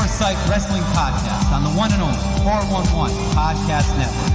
Foresight Wrestling Podcast on the one and only 411 Podcast Network.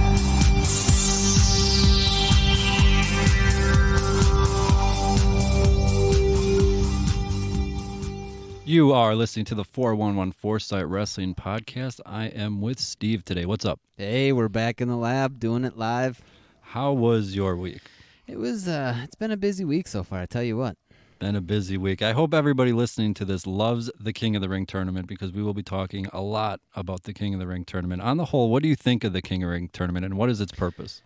You are listening to the 411 Foresight Wrestling Podcast. I am with Steve today. What's up? Hey, we're back in the lab doing it live. How was your week? It was, it's been a busy week so far, I tell you what. Been a busy week. I hope everybody listening to this loves the King of the Ring tournament because we will be talking a lot about the King of the Ring tournament. On the whole, what do you think of the King of the Ring tournament and what is its purpose?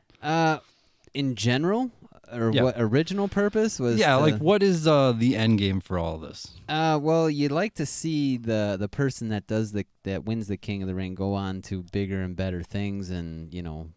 In general, or what original purpose was? Yeah, like what is the end game for all of this? Well, you'd like to see the person that wins the King of the Ring go on to bigger and better things and,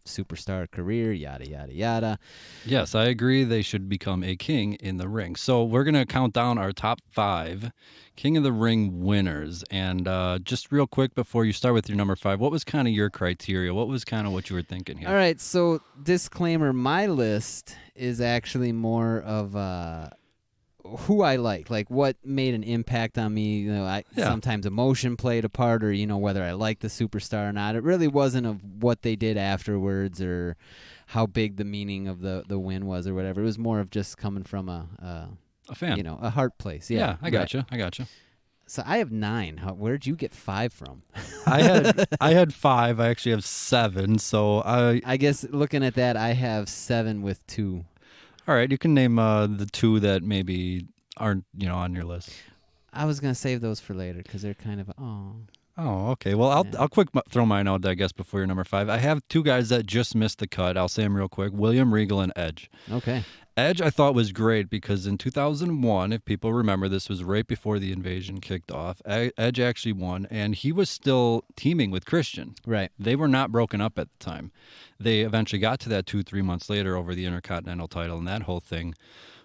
superstar career, yada, yada, yada. Yes, I agree they should become a king in the ring. So we're going to count down our top 5 King of the Ring winners. And just real quick before you start with your number 5, what was kind of your criteria? What was kind of what you were thinking here? All right, so disclaimer, my list is actually more of who I like what made an impact on me. Sometimes emotion played a part, or whether I like the superstar or not. It really wasn't of what they did afterwards or how big the meaning of the win was or whatever. It was more of just coming from a fan, a heart place. Yeah, I got you. So I have 9. Where'd you get 5 from? I had 5. I actually have 7. So I guess looking at that, I have 7 with 2. All right, you can name the 2 that maybe aren't on your list. I was gonna save those for later because they're kind of Oh, okay. Well, I'll quick throw mine out, I guess, before your number 5. I have 2 guys that just missed the cut. I'll say them real quick: William Regal and Edge. Okay. Edge, I thought, was great because in 2001, if people remember, this was right before the invasion kicked off. Edge actually won, and he was still teaming with Christian. Right. They were not broken up at the time. They eventually got to that 2-3 months later over the Intercontinental title and that whole thing.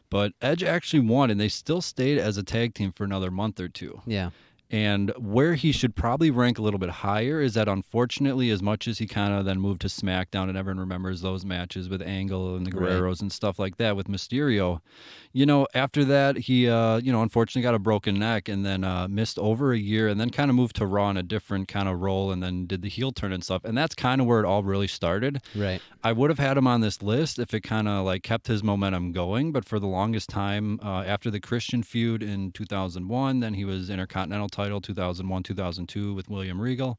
But Edge actually won, and they still stayed as a tag team for another month or 2. Yeah. And where he should probably rank a little bit higher is that, unfortunately, as much as he kind of then moved to SmackDown, and everyone remembers those matches with Angle and the Guerreros and stuff like that with Mysterio, after that, he, unfortunately got a broken neck and then missed over a year and then kind of moved to Raw in a different kind of role and then did the heel turn and stuff. And that's kind of where it all really started. Right. I would have had him on this list if it kind of kept his momentum going, but for the longest time, after the Christian feud in 2001, then he was Intercontinental title 2001, 2002 with William Regal.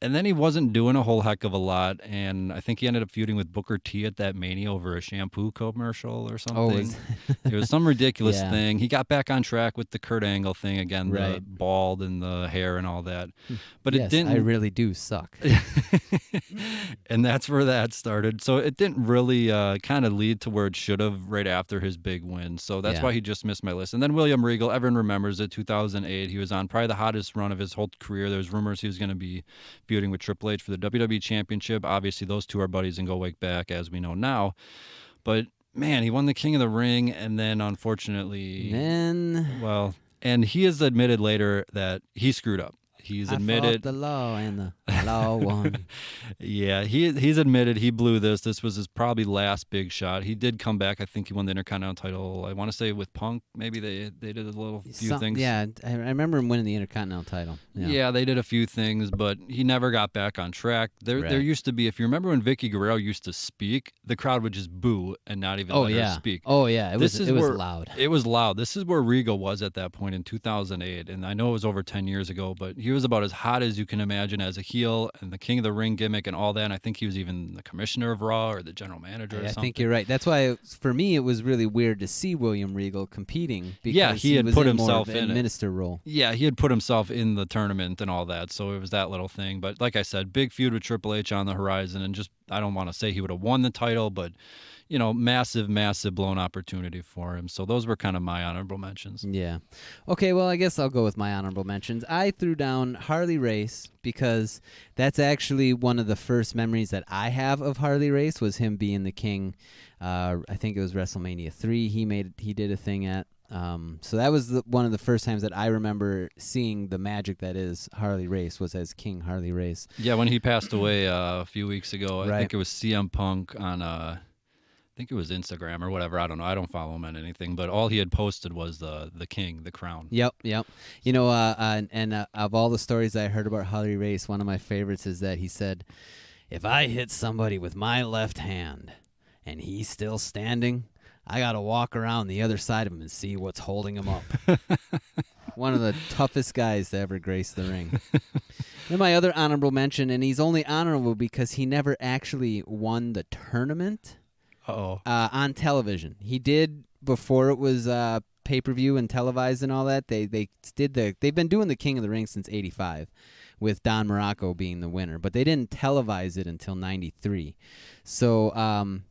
And then he wasn't doing a whole heck of a lot, and I think he ended up feuding with Booker T at that Mania over a shampoo commercial or something. It was some ridiculous thing. He got back on track with the Kurt Angle thing again, the bald and the hair and all that. But it didn't. I really do suck. And that's where that started. So it didn't really kind of lead to where it should have right after his big win. So that's why he just missed my list. And then William Regal, everyone remembers it, 2008. He was on probably the hottest run of his whole career. There was rumors he was going to be feuding with Triple H for the WWE Championship. Obviously, those two are buddies and go way back, as we know now. But, man, he won the King of the Ring, and then, unfortunately... and he has admitted later that he screwed up. He's admitted... I fought the law, and the law won. Yeah, he's admitted he blew this. This was his probably last big shot. He did come back. I think he won the Intercontinental title, I want to say with Punk. Maybe they did a few things. Yeah, I remember him winning the Intercontinental title. Yeah, they did a few things, but he never got back on track. There used to be, if you remember when Vicky Guerrero used to speak, the crowd would just boo and not even let her speak. Oh, yeah, it was loud. It was loud. This is where Regal was at that point in 2008, and I know it was over 10 years ago, but he was about as hot as you can imagine as a heel and the King of the Ring gimmick and all that. And I think he was even the commissioner of Raw or the general manager or something. I think you're right. That's why, for me, it was really weird to see William Regal competing because he had was put in himself more of in a minister role. Yeah, he had put himself in the tournament and all that, so it was that little thing. But like I said, big feud with Triple H on the horizon, and just, I don't want to say he would have won the title, but massive blown opportunity for him. So those were kind of my honorable mentions. Yeah. Okay, well, I guess I'll go with my honorable mentions. I threw down Harley Race because that's actually one of the first memories that I have of Harley Race was him being the king. I think it was WrestleMania 3 he did a thing at. So that was one of the first times that I remember seeing the magic that is Harley Race was as King Harley Race. Yeah, when he passed away a few weeks ago, I think it was CM Punk on think it was Instagram or whatever. I don't know. I don't follow him on anything, but all he had posted was the king, the crown. Yep. You know, of all the stories I heard about Harley Race, one of my favorites is that he said, "If I hit somebody with my left hand and he's still standing, I got to walk around the other side of him and see what's holding him up." One of the toughest guys to ever grace the ring. Then my other honorable mention, and he's only honorable because he never actually won the tournament on television. He did before it was pay-per-view and televised and all that. They've been doing the King of the Ring since '85, with Don Morocco being the winner, but they didn't televise it until '93. So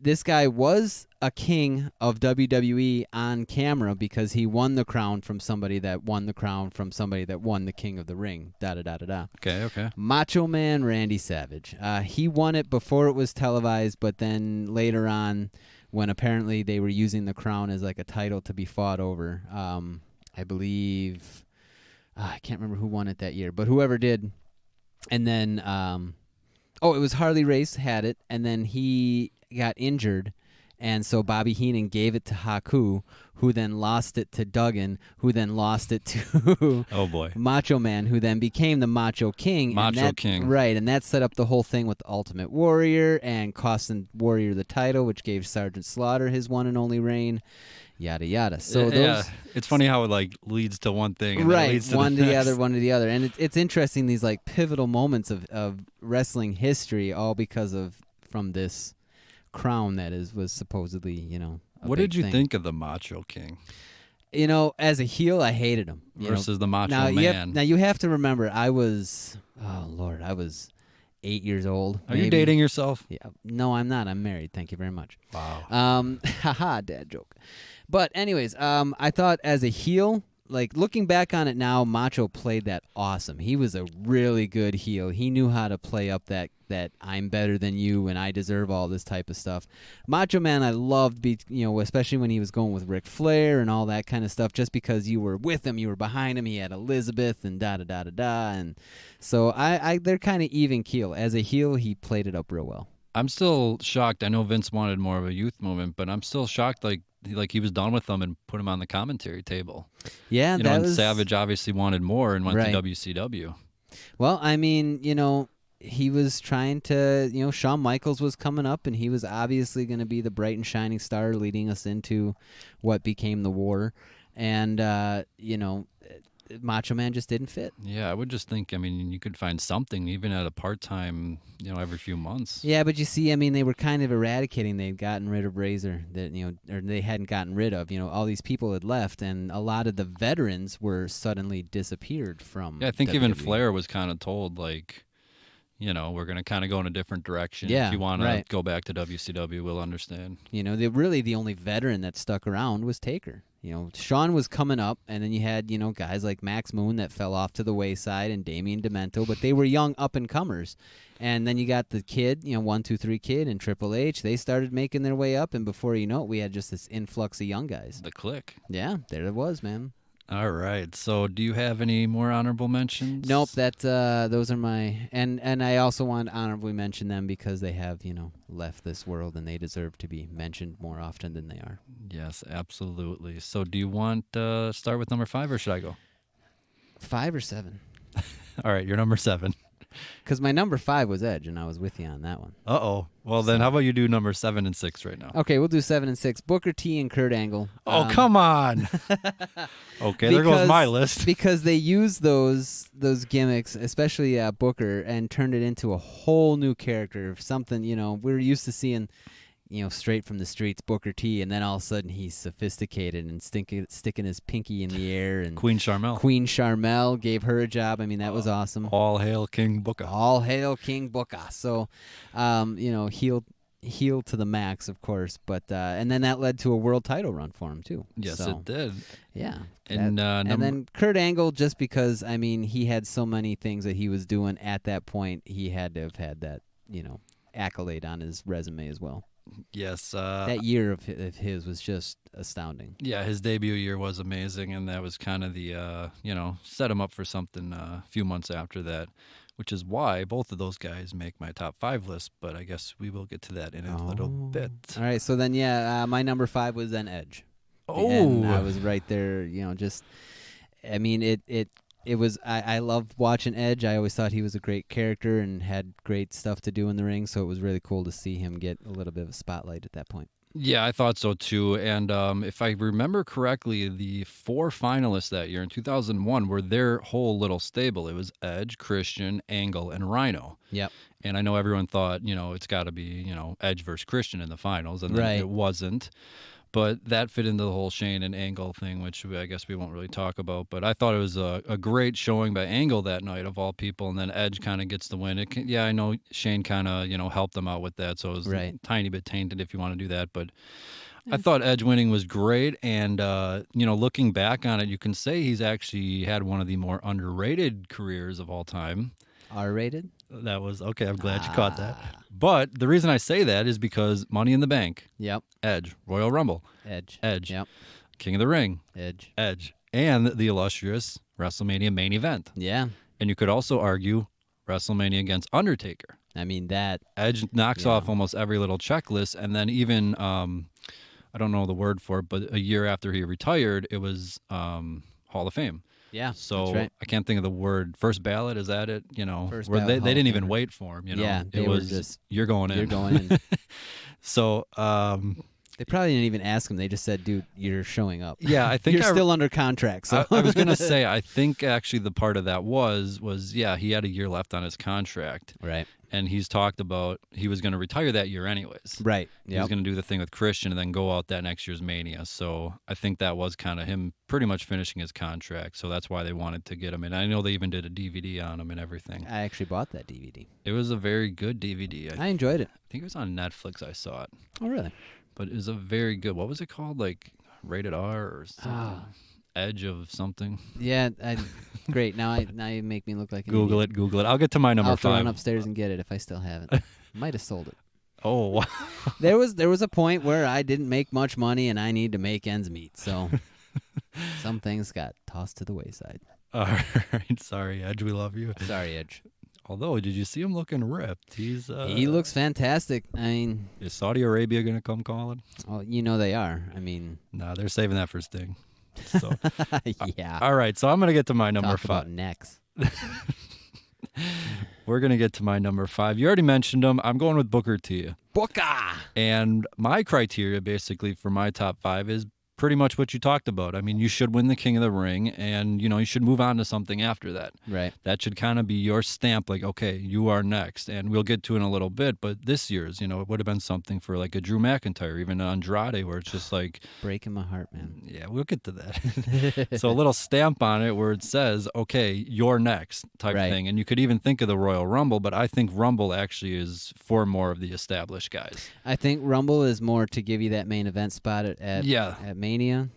this guy was a king of WWE on camera because he won the crown from somebody that won the crown from somebody that won the King of the Ring. Okay. Macho Man Randy Savage. He won it before it was televised, but then later on, when apparently they were using the crown as like a title to be fought over, I believe, I can't remember who won it that year, but whoever did. And then, it was Harley Race had it, and then he got injured, and so Bobby Heenan gave it to Haku, who then lost it to Duggan, who then lost it to Macho Man, who then became the Macho King. King. Right, and that set up the whole thing with the Ultimate Warrior and costing Warrior the title, which gave Sergeant Slaughter his one and only reign. Yada yada. So it's funny how it like leads to one thing, and right, then it leads to one the to the next. other, one to the other, and it's interesting these like pivotal moments of wrestling history, all because from this crown that was supposedly a What big did you thing. think of the Macho King? As a heel, I hated him Versus the Macho Man. Man. You have to remember, I was 8 years old. Are you dating yourself? Yeah. No, I'm not. I'm married. Thank you very much. Wow. Haha, dad joke. But anyways, I thought as a heel, like looking back on it now, Macho played that awesome. He was a really good heel. He knew how to play up that I'm better than you and I deserve all this type of stuff. Macho Man, I loved, especially when he was going with Ric Flair and all that kind of stuff, just because you were with him, you were behind him. He had Elizabeth and da-da-da-da-da. And so they're kind of even keel. As a heel, he played it up real well. I'm still shocked. I know Vince wanted more of a youth moment, but I'm still shocked like he was done with them and put him on the commentary table. Yeah, and Savage obviously wanted more and went to WCW. Well, I mean, he was trying to, Shawn Michaels was coming up, and he was obviously going to be the bright and shining star leading us into what became the war. And, Macho Man just didn't fit. Yeah, I would just think, you could find something even at a part-time, every few months. Yeah, but you see, they were kind of eradicating. They'd gotten rid of Razor, or they hadn't gotten rid of. All these people had left, and a lot of the veterans were suddenly disappeared from Yeah, I think WWE. even Flair was kind of told, like, we're going to kind of go in a different direction. Yeah, if you want to right. go back to WCW, we'll understand. The only veteran that stuck around was Taker. Shawn was coming up, and then you had, guys like Max Moon that fell off to the wayside and Damien Demento, but they were young up-and-comers. And then you got the Kid, 1, 2, 3 Kid and Triple H. They started making their way up, and before you know it, we had just this influx of young guys. The Click. Yeah, there it was, man. All right. So do you have any more honorable mentions? Nope, those are my... And I also want to honorably mention them because they have, left this world, and they deserve to be mentioned more often than they are. Yes, absolutely. So do you want to start with number 5, or should I go? 5 or 7? All right, you're number 7. Because my number 5 was Edge, and I was with you on that one. Uh-oh. Well, then how about you do number 7 and 6 right now? Okay, we'll do 7 and 6. Booker T and Kurt Angle. Oh, come on. Okay, there goes my list. Because they used those gimmicks, especially Booker, and turned it into a whole new character. Something, we're used to seeing, straight from the streets Booker T, and then all of a sudden he's sophisticated and sticking his pinky in the air. And Queen Sharmell. Queen Sharmell gave her a job. That was awesome. All hail King Booker. All hail King Booker. So, heel to the max, of course, but and then that led to a world title run for him too. Yes, so, it did. Yeah, and then Kurt Angle, just because he had so many things that he was doing at that point, he had to have had that accolade on his resume as well. Yes, that year of his was just astounding. Yeah, his debut year was amazing, and that was kind of the set him up for something a few months after that which is why both of those guys make my top 5 list, but I guess we will get to that in a little bit. All right, so then, my number 5 was then Edge. Oh. And I was right there, I mean, it was, I loved watching Edge. I always thought he was a great character and had great stuff to do in the ring, so it was really cool to see him get a little bit of a spotlight at that point. Yeah, I thought so too. And if I remember correctly, the 4 finalists that year in 2001 were their whole little stable. It was Edge, Christian, Angle, and Rhino. Yep. And I know everyone thought, it's got to be, Edge versus Christian in the finals, and then it wasn't. But that fit into the whole Shane and Angle thing, which I guess we won't really talk about. But I thought it was a great showing by Angle that night, of all people. And then Edge kind of gets the win. I know Shane kind of, helped them out with that. So it was a tiny bit tainted if you want to do that. But I thought Edge winning was great. And, looking back on it, you can say he's actually had one of the more underrated careers of all time. R-rated? That was okay. I'm glad you caught that. But the reason I say that is because Money in the Bank. Yep. Edge. Royal Rumble. Edge. Yep. King of the Ring. Edge. And the illustrious WrestleMania main event. Yeah. And you could also argue WrestleMania against Undertaker. I mean, that Edge knocks off almost every little checklist, and then even I don't know the word for it, but a year after he retired, it was Hall of Fame. Yeah, so that's right. I can't think of the word. First ballot, is that it? First where ballot they didn't even wait for him. Yeah, it was just you're going in. You're going in. So they probably didn't even ask him. They just said, "Dude, you're showing up." Yeah, I think you're still under contract. So I was gonna say, I think actually the part of that was he had a year left on his contract, right? And he's talked about he was going to retire that year anyways. Right. He was going to do the thing with Christian and then go out that next year's Mania. So I think that was kind of him pretty much finishing his contract. So that's why they wanted to get him in. I know they even did a DVD on him and everything. I actually bought that DVD. It was a very good DVD. I enjoyed it. I think it was on Netflix. I saw it. Oh, really? But it was a very good. What was it called? Like Rated R or something? Edge of something. Yeah, great. Now you make me look like an Google idiot. it. Google it. I'll get to my number 5. I'll run upstairs and get it if I still have it. Might have sold it. Oh, wow. There was a point where I didn't make much money and I need to make ends meet. So some things got tossed to the wayside. All right. Sorry, Edge. We love you. Sorry, Edge. Although, did you see him looking ripped? He looks fantastic. I mean, is Saudi Arabia going to come calling? Oh, they are. I mean, nah, they're saving that for Sting. So, yeah. All right, so I'm going to get to my number 5. About necks. We're going to get to my number 5. You already mentioned him. I'm going with Booker T. Booker! And my criteria basically for my top 5 is pretty much what you talked about. I mean, you should win the King of the Ring, and, you should move on to something after that. Right. That should kind of be your stamp, like, okay, you are next. And we'll get to it in a little bit, but this year's, it would have been something for, like, a Drew McIntyre, even an Andrade, where it's just like... Breaking my heart, man. Yeah, we'll get to that. So a little stamp on it where it says, okay, you're next type thing. And you could even think of the Royal Rumble, but I think Rumble actually is for more of the established guys. I think Rumble is more to give you that main event spot at Mania,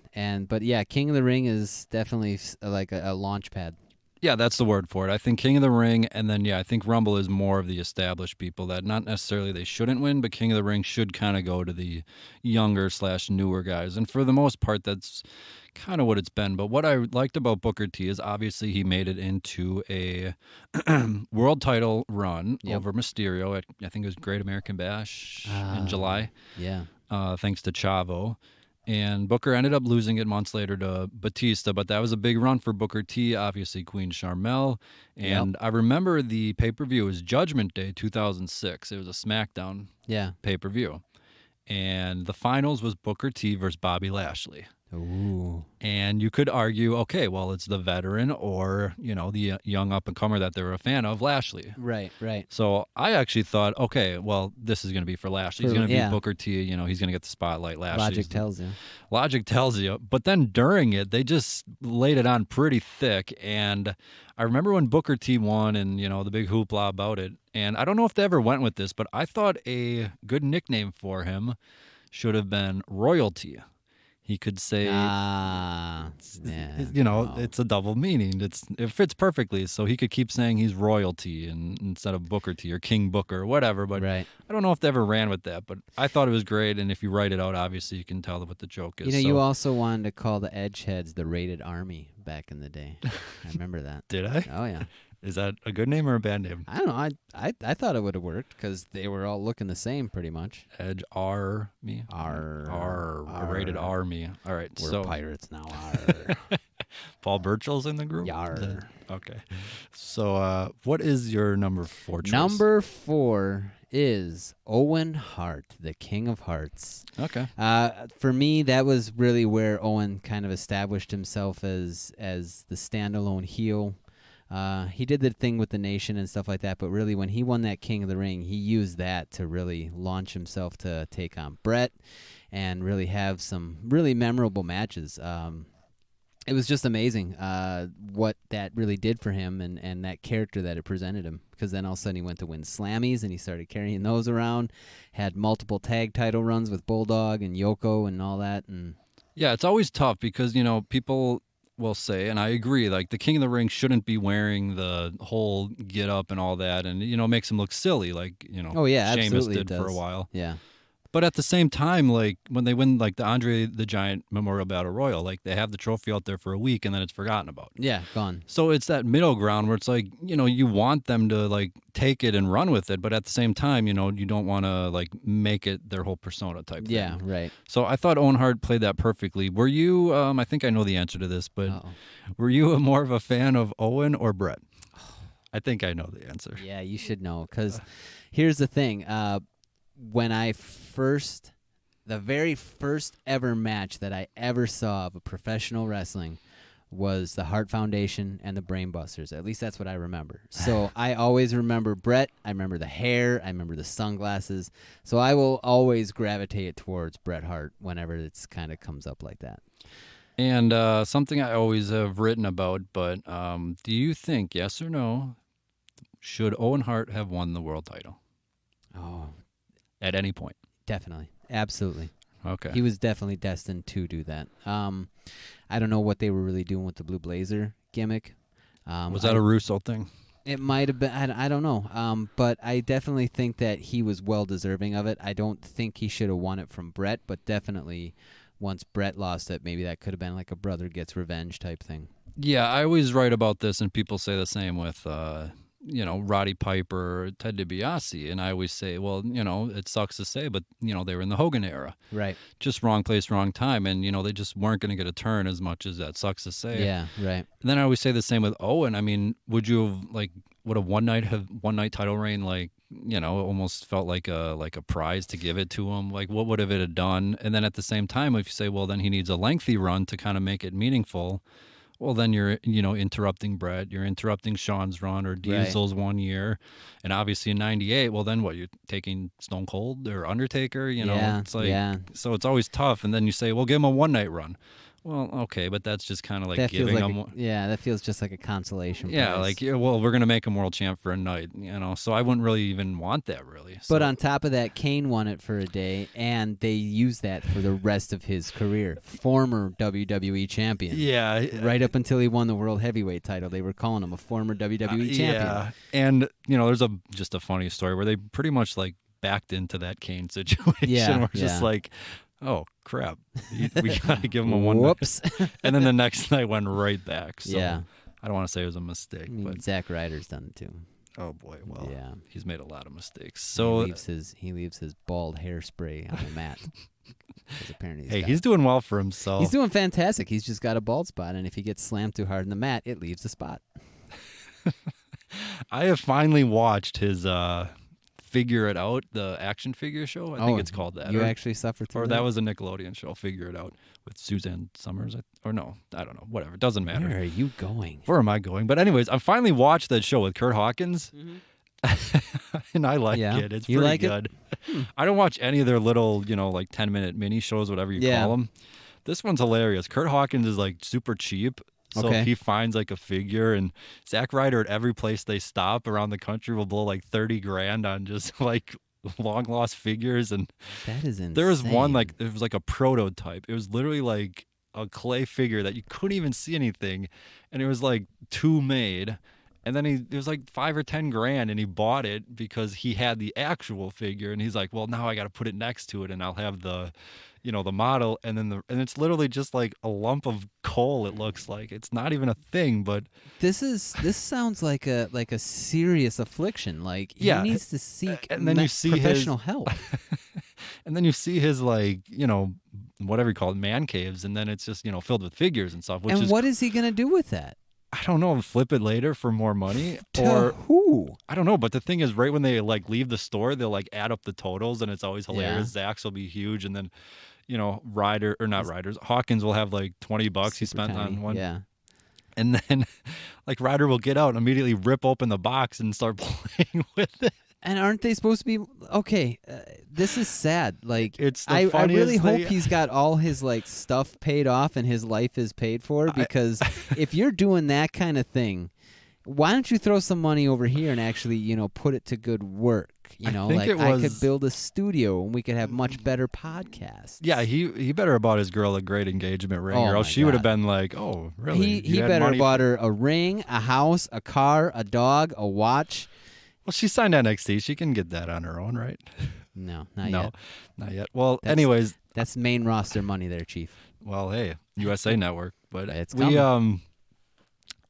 but King of the Ring is definitely like a launch pad. Yeah, that's the word for it. I think King of the Ring, and then I think Rumble is more of the established people that not necessarily they shouldn't win, but King of the Ring should kind of go to the younger / newer guys, and for the most part, that's kind of what it's been. But what I liked about Booker T is obviously he made it into a world title run over Mysterio at I think it was Great American Bash in July. Yeah, thanks to Chavo. And Booker ended up losing it months later to Batista, but that was a big run for Booker T, obviously Queen Sharmell. And I remember the pay-per-view was Judgment Day 2006. It was a SmackDown pay-per-view. And the finals was Booker T versus Bobby Lashley. Ooh. And you could argue, okay, well, it's the veteran or, the young up-and-comer that they were a fan of, Lashley. Right. So I actually thought, okay, well, this is going to be for Lashley. He's going to be Booker T. He's going to get the spotlight. Logic tells you. But then during it, they just laid it on pretty thick. And I remember when Booker T won and, the big hoopla about it. And I don't know if they ever went with this, but I thought a good nickname for him should have been Royalty. He could say, it's a double meaning. It fits perfectly. So he could keep saying he's royalty instead of Booker T or King Booker or whatever. But I don't know if they ever ran with that. But I thought it was great. And if you write it out, obviously you can tell what the joke is. You also wanted to call the Edgeheads the Rated Army back in the day. I remember that. Did I? Oh, yeah. Is that a good name or a bad name? I don't know. I thought it would have worked because they were all looking the same pretty much. Edge R me. R. Rated R me. All right. We're pirates now. R. Paul Burchell's in the group? Yar. Okay. So what is your number 4 choice? Number 4 is Owen Hart, the King of Hearts. Okay. For me, that was really where Owen kind of established himself as the standalone heel. He did the thing with the nation and stuff like that, but really when he won that King of the Ring, he used that to really launch himself to take on Brett and really have some really memorable matches. It was just amazing what that really did for him and that character that it presented him, because then all of a sudden he went to win Slammies and he started carrying those around, had multiple tag title runs with Bulldog and Yoko and all that. And yeah, it's always tough because, people will say, and I agree, like the King of the Ring shouldn't be wearing the whole get up and all that, and makes him look silly, like oh yeah, Sheamus absolutely did for a while. Yeah. But at the same time, like when they win like the Andre the Giant Memorial Battle Royal, like they have the trophy out there for a week and then it's forgotten about. Yeah, gone. So it's that middle ground where it's like, you want them to like take it and run with it, but at the same time, you don't want to like make it their whole persona type thing. Yeah, right. So I thought Owen Hart played that perfectly. Were you, I think I know the answer to this, but were you more of a fan of Owen or Brett? I think I know the answer. Yeah, you should know, because here's the thing. When the very first ever match that I ever saw of a professional wrestling was the Hart Foundation and the Brainbusters. At least that's what I remember. So I always remember Brett. I remember the hair. I remember the sunglasses. So I will always gravitate towards Bret Hart whenever it's kind of comes up like that. And something I always have written about, but do you think, yes or no, should Owen Hart have won the world title? Oh, at any point? Definitely. Absolutely. Okay. He was definitely destined to do that. I don't know what they were really doing with the Blue Blazer gimmick. Was that a Russo thing? It might have been. I don't know. But I definitely think that he was well deserving of it. I don't think he should have won it from Brett, but definitely once Brett lost it, maybe that could have been like a brother gets revenge type thing. Yeah, I always write about this, and people say the same with Roddy Piper, Ted DiBiase, and I always say, well, it sucks to say, but they were in the Hogan era, right? Just wrong place, wrong time, and they just weren't going to get a turn as much as that sucks to say. Yeah, right. And then I always say the same with Owen. I mean, would a one night title reign almost felt like a prize to give it to him? Like, what would have it done? And then at the same time, if you say, well, then he needs a lengthy run to kind of make it meaningful. Well, then you're, interrupting Brett, you're interrupting Shawn's run or Diesel's 1 year. And obviously in 98, well, then what, you're taking Stone Cold or Undertaker, it's like, so it's always tough. And then you say, well, give him a one night run. Well, okay, but that's just kind of like giving him. That feels just like a consolation prize. Yeah, like, well, we're going to make him world champ for a night, so I wouldn't really even want that, really. So. But on top of that, Kane won it for a day, and they used that for the rest of his career. Former WWE champion. Yeah. Right up until he won the World Heavyweight title, they were calling him a former WWE champion. Yeah, and, there's just a funny story where they pretty much, like, backed into that Kane situation. Yeah, where just like, oh, crap. We got to give him a one. Whoops. And then the next night went right back. So yeah. I don't want to say it was a mistake. But Zack Ryder's done it too. Oh, boy. Well, yeah. He's made a lot of mistakes. So he leaves his bald hairspray on the mat. Apparently he's doing well for himself. He's doing fantastic. He's just got a bald spot, and if he gets slammed too hard in the mat, it leaves the spot. I have finally watched his Figure It Out, the action figure show. I think it's called that. You actually suffered through that? Or that? that was a Nickelodeon show, Figure It Out, with Suzanne Summers. Or no, I don't know. Whatever. It doesn't matter. Where are you going? Where am I going? But anyways, I finally watched that show with Kurt Hawkins. Mm-hmm. And I like it. It's pretty good. I don't watch any of their little, like 10-minute mini shows, whatever you call them. This one's hilarious. Kurt Hawkins is like super cheap. So he finds like a figure, and Zack Ryder at every place they stop around the country will blow like $30,000 on just like long lost figures. And that is insane. There was one it was like a prototype. It was literally like a clay figure that you couldn't even see anything, and it was like two made. And then it was like $5 or $10,000, and he bought it because he had the actual figure, and he's like, well, now I got to put it next to it, and I'll have the the model, and then and it's literally just like a lump of coal. It looks like it's not even a thing, but this sounds like a serious affliction. Like he needs to seek and then you see professional help. And then you see his like whatever you call it, man caves, and then it's just filled with figures and stuff. And what is he gonna do with that? I don't know. Flip it later for more money, or who? I don't know. But the thing is, right when they like leave the store, they'll like add up the totals, and it's always hilarious. Zach's will be huge, and then Hawkins will have like $20 he spent on one. Yeah. And then like Ryder will get out and immediately rip open the box and start playing with it. And aren't they supposed to be okay? This is sad. Like it's the I really hope thing. he's got all his like stuff paid off and his life is paid for. Because if you're doing that kind of thing, why don't you throw some money over here and actually put it to good work? I could build a studio and we could have much better podcasts. Yeah, he better have bought his girl a great engagement ring, or else she would have been like, oh, really? He better have bought her a ring, a house, a car, a dog, a watch. Well, she signed NXT. She can get that on her own, right? No, not yet. Well, anyways. That's main roster money there, Chief. Well, hey, USA Network. But it's coming.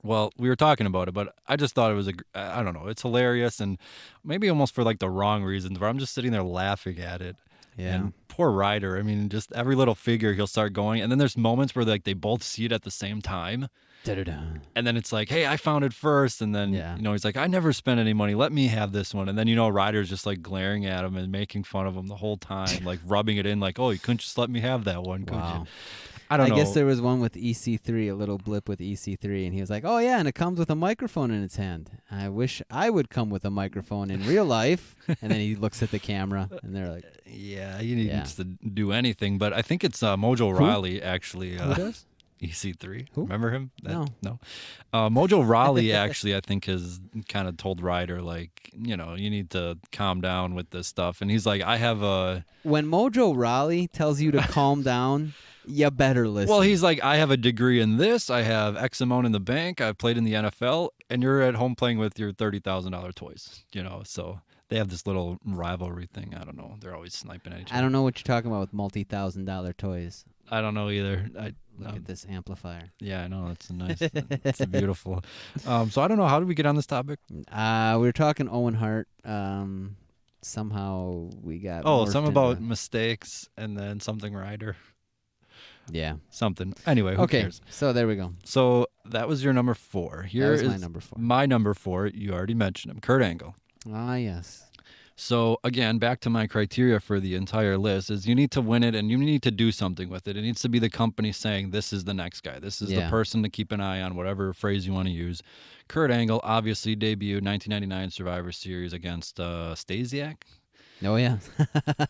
We were talking about it, but I just thought it was I don't know, it's hilarious, and maybe almost for like the wrong reasons, where I'm just sitting there laughing at it. Yeah. And poor Ryder. I mean, just every little figure he'll start going, and then there's moments where like they both see it at the same time. Da-da-da. And then it's like, hey, I found it first, and then he's like, I never spent any money. Let me have this one. And then Ryder's just like glaring at him and making fun of him the whole time, like rubbing it in, like, oh, you couldn't just let me have that one, could you? I don't know. I guess there was one with EC3, a little blip with EC3, and he was like, oh, yeah, and it comes with a microphone in its hand. I wish I would come with a microphone in real life. And then he looks at the camera, and they're like... Yeah, he needs to do anything. But I think it's Mojo Rawley, actually. Who does? EC3. Who? Remember him? No. Mojo Rawley, actually, I think has kind of told Ryder, like, you need to calm down with this stuff. And he's like, I have a... When Mojo Rawley tells you to calm down... You better listen. Well, he's like, I have a degree in this. I have X amount in the bank. I've played in the NFL. And you're at home playing with your $30,000 toys, So they have this little rivalry thing. I don't know. They're always sniping at each other. I don't know what you're talking about with multi-$1,000 toys. I don't know either. Look at this amplifier. Yeah, I know. It's nice. It's beautiful. So I don't know. How did we get on this topic? We were talking Owen Hart. Somehow we got... something about mistakes and then something Ryder. Yeah. Something. Anyway, who cares? So there we go. So that was your number 4. Here is my number 4. My number 4, you already mentioned him, Kurt Angle. Ah, yes. So again, back to my criteria for the entire list is you need to win it and you need to do something with it. It needs to be the company saying this is the next guy. This is the person to keep an eye on, whatever phrase you want to use. Kurt Angle obviously debuted 1999 Survivor Series against Stasiak. Oh, yeah.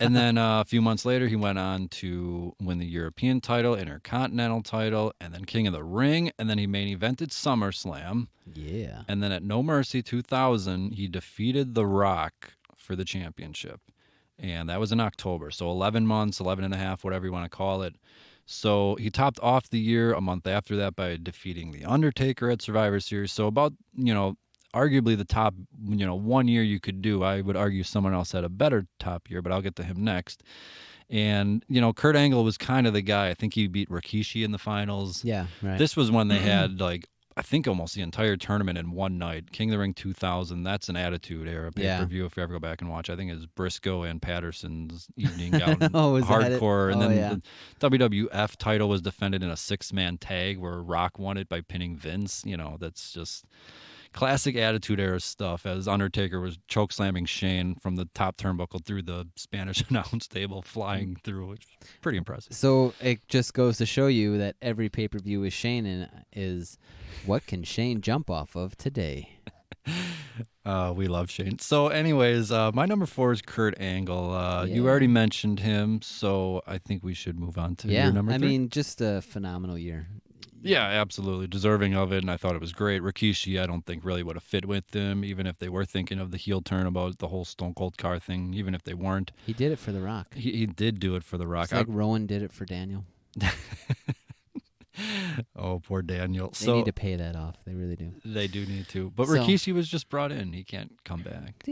And then a few months later, he went on to win the European title, Intercontinental title, and then King of the Ring. And then he main evented SummerSlam. Yeah. And then at No Mercy 2000, he defeated The Rock for the championship. And that was in October. So 11 months, 11 and a half, whatever you want to call it. So he topped off the year a month after that by defeating The Undertaker at Survivor Series. So about, arguably the top, 1 year you could do. I would argue someone else had a better top year, but I'll get to him next. And, Kurt Angle was kind of the guy. I think he beat Rikishi in the finals. Yeah, right. This was when they had, I think almost the entire tournament in one night. King of the Ring 2000, that's an Attitude Era pay-per-view if you ever go back and watch. I think it's Briscoe and Patterson's evening out in Hardcore. And then the WWF title was defended in a 6-man tag where Rock won it by pinning Vince. That's just... classic Attitude Era stuff, as Undertaker was chokeslamming Shane from the top turnbuckle through the Spanish announce table, flying through, which was pretty impressive. So it just goes to show you that every pay-per-view with Shane in is, what can Shane jump off of today? We love Shane. So anyways, my number 4 is Kurt Angle. You already mentioned him, so I think we should move on to your number 3. I mean, just a phenomenal year. Yeah, absolutely. Deserving of it, and I thought it was great. Rikishi, I don't think really would have fit with them, even if they were thinking of the heel turn about the whole Stone Cold car thing, even if they weren't. He did it for The Rock. He did do it for The Rock. It's like Rowan did it for Daniel. Oh, poor Daniel. They need to pay that off. They really do. They do need to. But So- Rikishi was just brought in. He can't come back.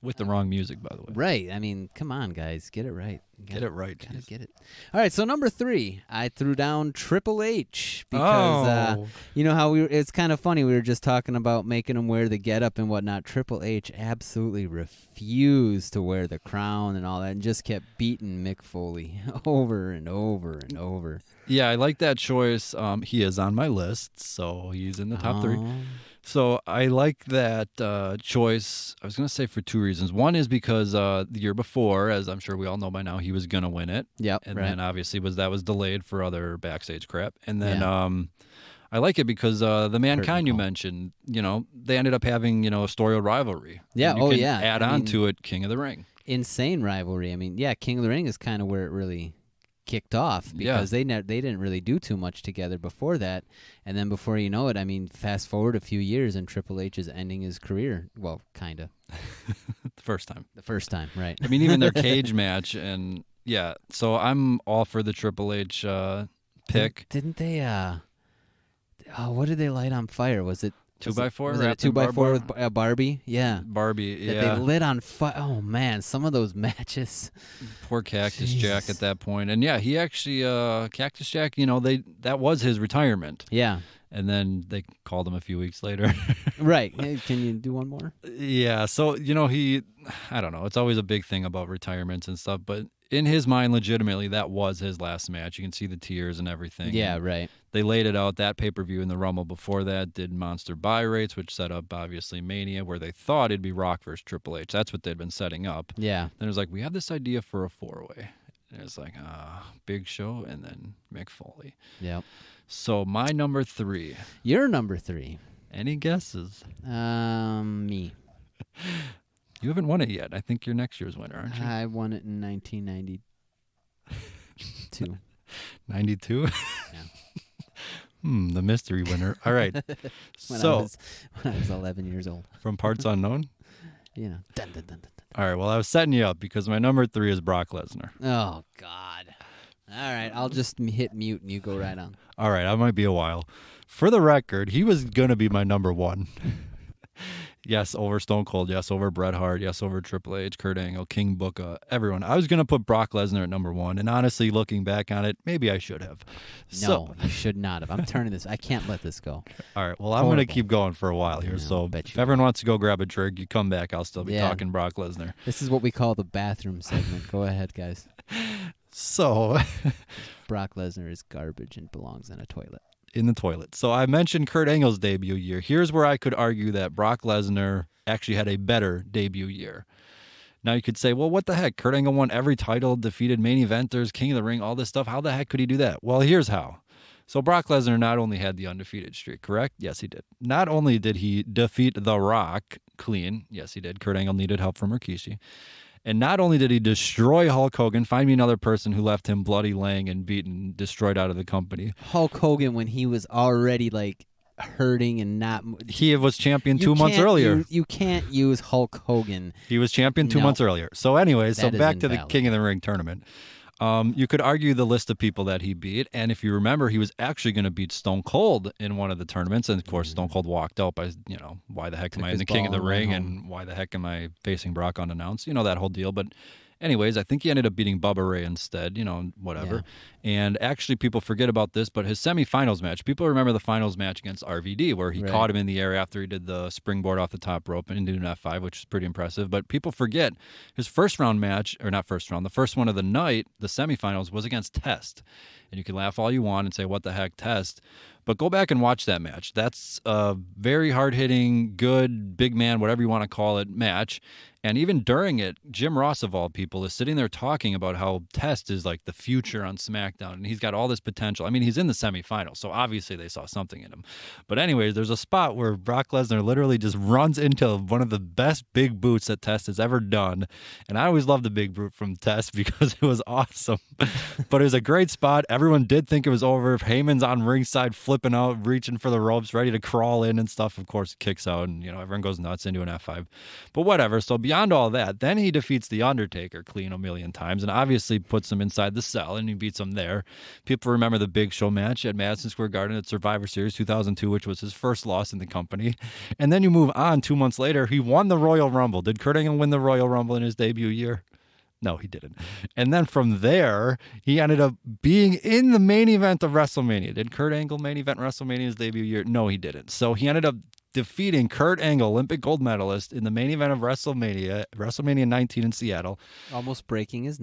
With the wrong music, by the way. Right. I mean, come on, guys. Get it right. Get it right. Gotta Jeez. get it. All right, so number 3, I threw down Triple H because you know how it's kind of funny. We were just talking about making him wear the getup and whatnot. Triple H absolutely refused to wear the crown and all that, and just kept beating Mick Foley over and over and over. Yeah, I like that choice. He is on my list, so he's in the top 3. Oh. So I like that choice. I was going to say for 2 reasons. One is because the year before, as I'm sure we all know by now, he was going to win it. Yep. And right. then obviously that was delayed for other backstage crap. And then Yeah. I like it because the Mankind you call. mentioned, they ended up having, a storied rivalry. Yeah, And you oh, can yeah. add I on mean- to it King of the Ring. Insane rivalry. I mean, yeah, King of the Ring is kind of where it really kicked off because they didn't really do too much together before that, and then before you know it, I mean, fast forward a few years and Triple H is ending his career. Well, kind of. The first time. The first time, right? I mean, even their cage match, and yeah. So I'm all for the Triple H pick. Didn't they? What did they light on fire? Was it 2x4? Was it a wrapped in 2x4 with Barbie? Yeah. Barbie, That yeah. they lit on fire. Oh man, some of those matches. Poor Cactus Jeez. Jack at that point. And yeah, he actually, Cactus Jack, that was his retirement. Yeah. And then they called him a few weeks later. Right. Hey, can you do one more? Yeah. So, I don't know. It's always a big thing about retirements and stuff. But in his mind, legitimately, that was his last match. You can see the tears and everything. Yeah. And Right. they laid it out. That pay-per-view in the Rumble before that did monster buy rates, which set up, obviously, Mania, where they thought it'd be Rock versus Triple H. That's what they'd been setting up. Yeah. Then it was like, we have this idea for a 4-way. And it's like, Big Show and then Mick Foley. Yep. So my number 3. You're number 3. Any guesses? Me. You haven't won it yet. I think you're next year's winner, aren't you? I won it in 1992. 92? Yeah. The mystery winner. All right. When So, I was 11 years old. from Parts Unknown? You know. Dun, dun, dun, dun, All right. Well, I was setting you up because my number 3 is Brock Lesnar. dun. Oh God. All right, I'll just hit mute and you go right on. All right. I might be a while. For the record, he was going to be my number 1. Yes, over Stone Cold. Yes, over Bret Hart. Yes, over Triple H, Kurt Angle, King Booker, everyone. I was going to put Brock Lesnar at number 1, and honestly, looking back on it, maybe I should have. No, you should not have. I'm turning this. I can't let this go. All right, well, I'm going to Horrible. keep going for a while here, Yeah, so bet if you everyone wants to go grab a drink, you come back, I'll still be Yeah. talking Brock Lesnar. This is what we call the bathroom segment. Go ahead, guys. So, Brock Lesnar is garbage and belongs in a toilet. in the toilet. So I mentioned Kurt Angle's debut year. Here's where I could argue that Brock Lesnar actually had a better debut year. Now you could say, well, what the heck? Kurt Angle won every title, defeated main eventers, King of the Ring, all this stuff. How the heck could he do that? Well, here's how. So Brock Lesnar not only had the undefeated streak, correct? Yes, he did. Not only did he defeat The Rock clean. Yes, he did. Kurt Angle needed help from Rikishi. And not only did he destroy Hulk Hogan, find me another person who left him bloody, laying, and beaten, destroyed out of the company. Hulk Hogan, when he was already like hurting and not. He was champion You 2 months can't earlier. You can't use Hulk Hogan. He was champion 2 No. months earlier. So anyway, so That is back to the invalid. King of the Ring tournament. You could argue the list of people that he beat, and if you remember, he was actually going to beat Stone Cold in one of the tournaments, and of course, Stone Cold walked out by, why the heck am Took I in his the King of ball the and went Ring, home. and why the heck am I facing Brock unannounced? That whole deal. But anyways, I think he ended up beating Bubba Ray instead, whatever. And actually, people forget about this, but his semifinals match, people remember the finals match against RVD, where he Right. caught him in the air after he did the springboard off the top rope and did an F5, which is pretty impressive. But people forget his first round match, or not first round, the first one of the night, the semifinals, was against Test. And you can laugh all you want and say, what the heck, Test? But go back and watch that match. That's a very hard-hitting, good, big man, whatever you want to call it, match. And even during it, Jim Ross, of all people, is sitting there talking about how Test is like the future on SmackDown, and he's got all this potential. I mean, he's in the semifinals, so obviously they saw something in him. But anyways, there's a spot where Brock Lesnar literally just runs into one of the best big boots that Test has ever done. And I always loved the big boot from Test because it was awesome. But it was a great spot. Everyone did think it was over. Heyman's on ringside, flipping flipping out, reaching for the ropes, ready to crawl in and stuff. Of course, kicks out, and everyone goes nuts into an F5. But whatever. So beyond all that, then he defeats the Undertaker clean a million times, and obviously puts him inside the cell, and he beats him there. People remember the Big Show match at Madison Square Garden at Survivor Series 2002, which was his first loss in the company. And then you move on 2 months later, he won the Royal Rumble. Did Kurt Angle win the Royal Rumble in his debut year? No, he didn't. And then from there, he ended up being in the main event of WrestleMania. Did Kurt Angle main event WrestleMania his debut year? No, he didn't. So he ended up defeating Kurt Angle, Olympic gold medalist, in the main event of WrestleMania 19 in Seattle. Almost breaking his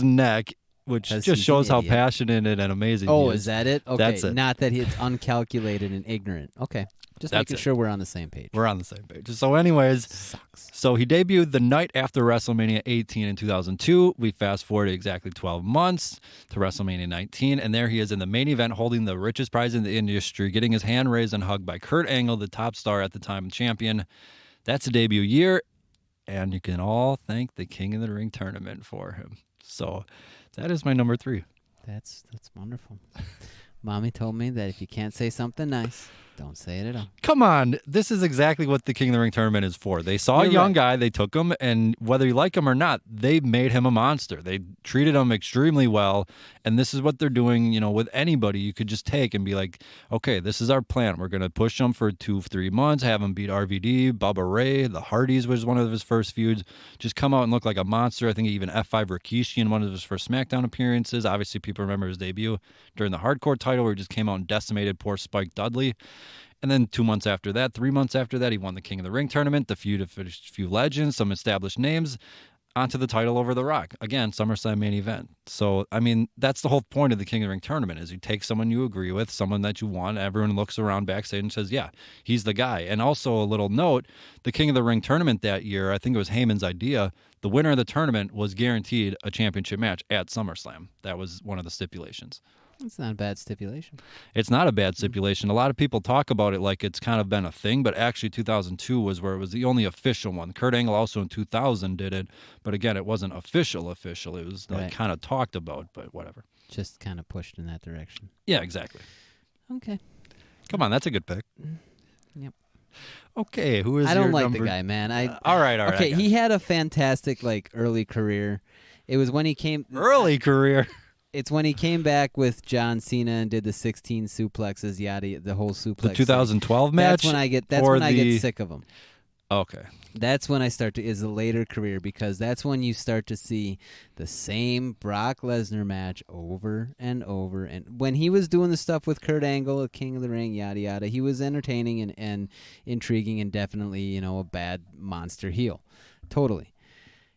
neck. Which just shows how passionate and amazing he is. Oh, is that it? Okay, that's it. Not that it's uncalculated and ignorant. Okay, just making sure we're on the same page. We're on the same page. So anyways, so he debuted the night after WrestleMania 18 in 2002. We fast forward exactly 12 months to WrestleMania 19, and there he is in the main event holding the richest prize in the industry, getting his hand raised and hugged by Kurt Angle, the top star at the time, champion. That's a debut year, and you can all thank the King of the Ring tournament for him. So that is my number 3. That's wonderful. Mommy told me that if you can't say something nice, don't say it at all. Come on. This is exactly what the King of the Ring tournament is for. They saw a young guy, they took him, and whether you like him or not, they made him a monster. They treated him extremely well, and this is what they're doing, with anybody. You could just take and be like, okay, this is our plan. We're going to push him for 2-3 months, have him beat RVD, Bubba Ray, the Hardys was one of his first feuds. Just come out and look like a monster. I think even F5 Rikishi in one of his first SmackDown appearances. Obviously, people remember his debut during the Hardcore title where he just came out and decimated poor Spike Dudley. And then 2 months after that, 3 months after that, he won the King of the Ring tournament, the feud of a few legends, some established names, onto the title over The Rock. Again, SummerSlam main event. So, that's the whole point of the King of the Ring tournament is you take someone you agree with, someone that you want, everyone looks around backstage and says, yeah, he's the guy. And also a little note, the King of the Ring tournament that year, I think it was Heyman's idea, the winner of the tournament was guaranteed a championship match at SummerSlam. That was one of the stipulations. It's not a bad stipulation. It's not a bad stipulation. A lot of people talk about it like it's kind of been a thing, but actually 2002 was where it was the only official one. Kurt Angle also in 2000 did it, but again, it wasn't official. It was kind of talked about, but whatever. Just kind of pushed in that direction. Yeah, exactly. Okay. Come on, that's a good pick. Yep. Okay, who is I don't your like number? the guy, man. All right. Okay, he had a fantastic early career. It was when he came early career. It's when he came back with John Cena and did the 16 suplexes, the whole suplex. The 2012 match. That's when I get sick of him. Okay. That's when I start to is a later career because that's when you start to see the same Brock Lesnar match over and over. And when he was doing the stuff with Kurt Angle, King of the Ring, yada yada, he was entertaining and intriguing and definitely a bad monster heel, totally.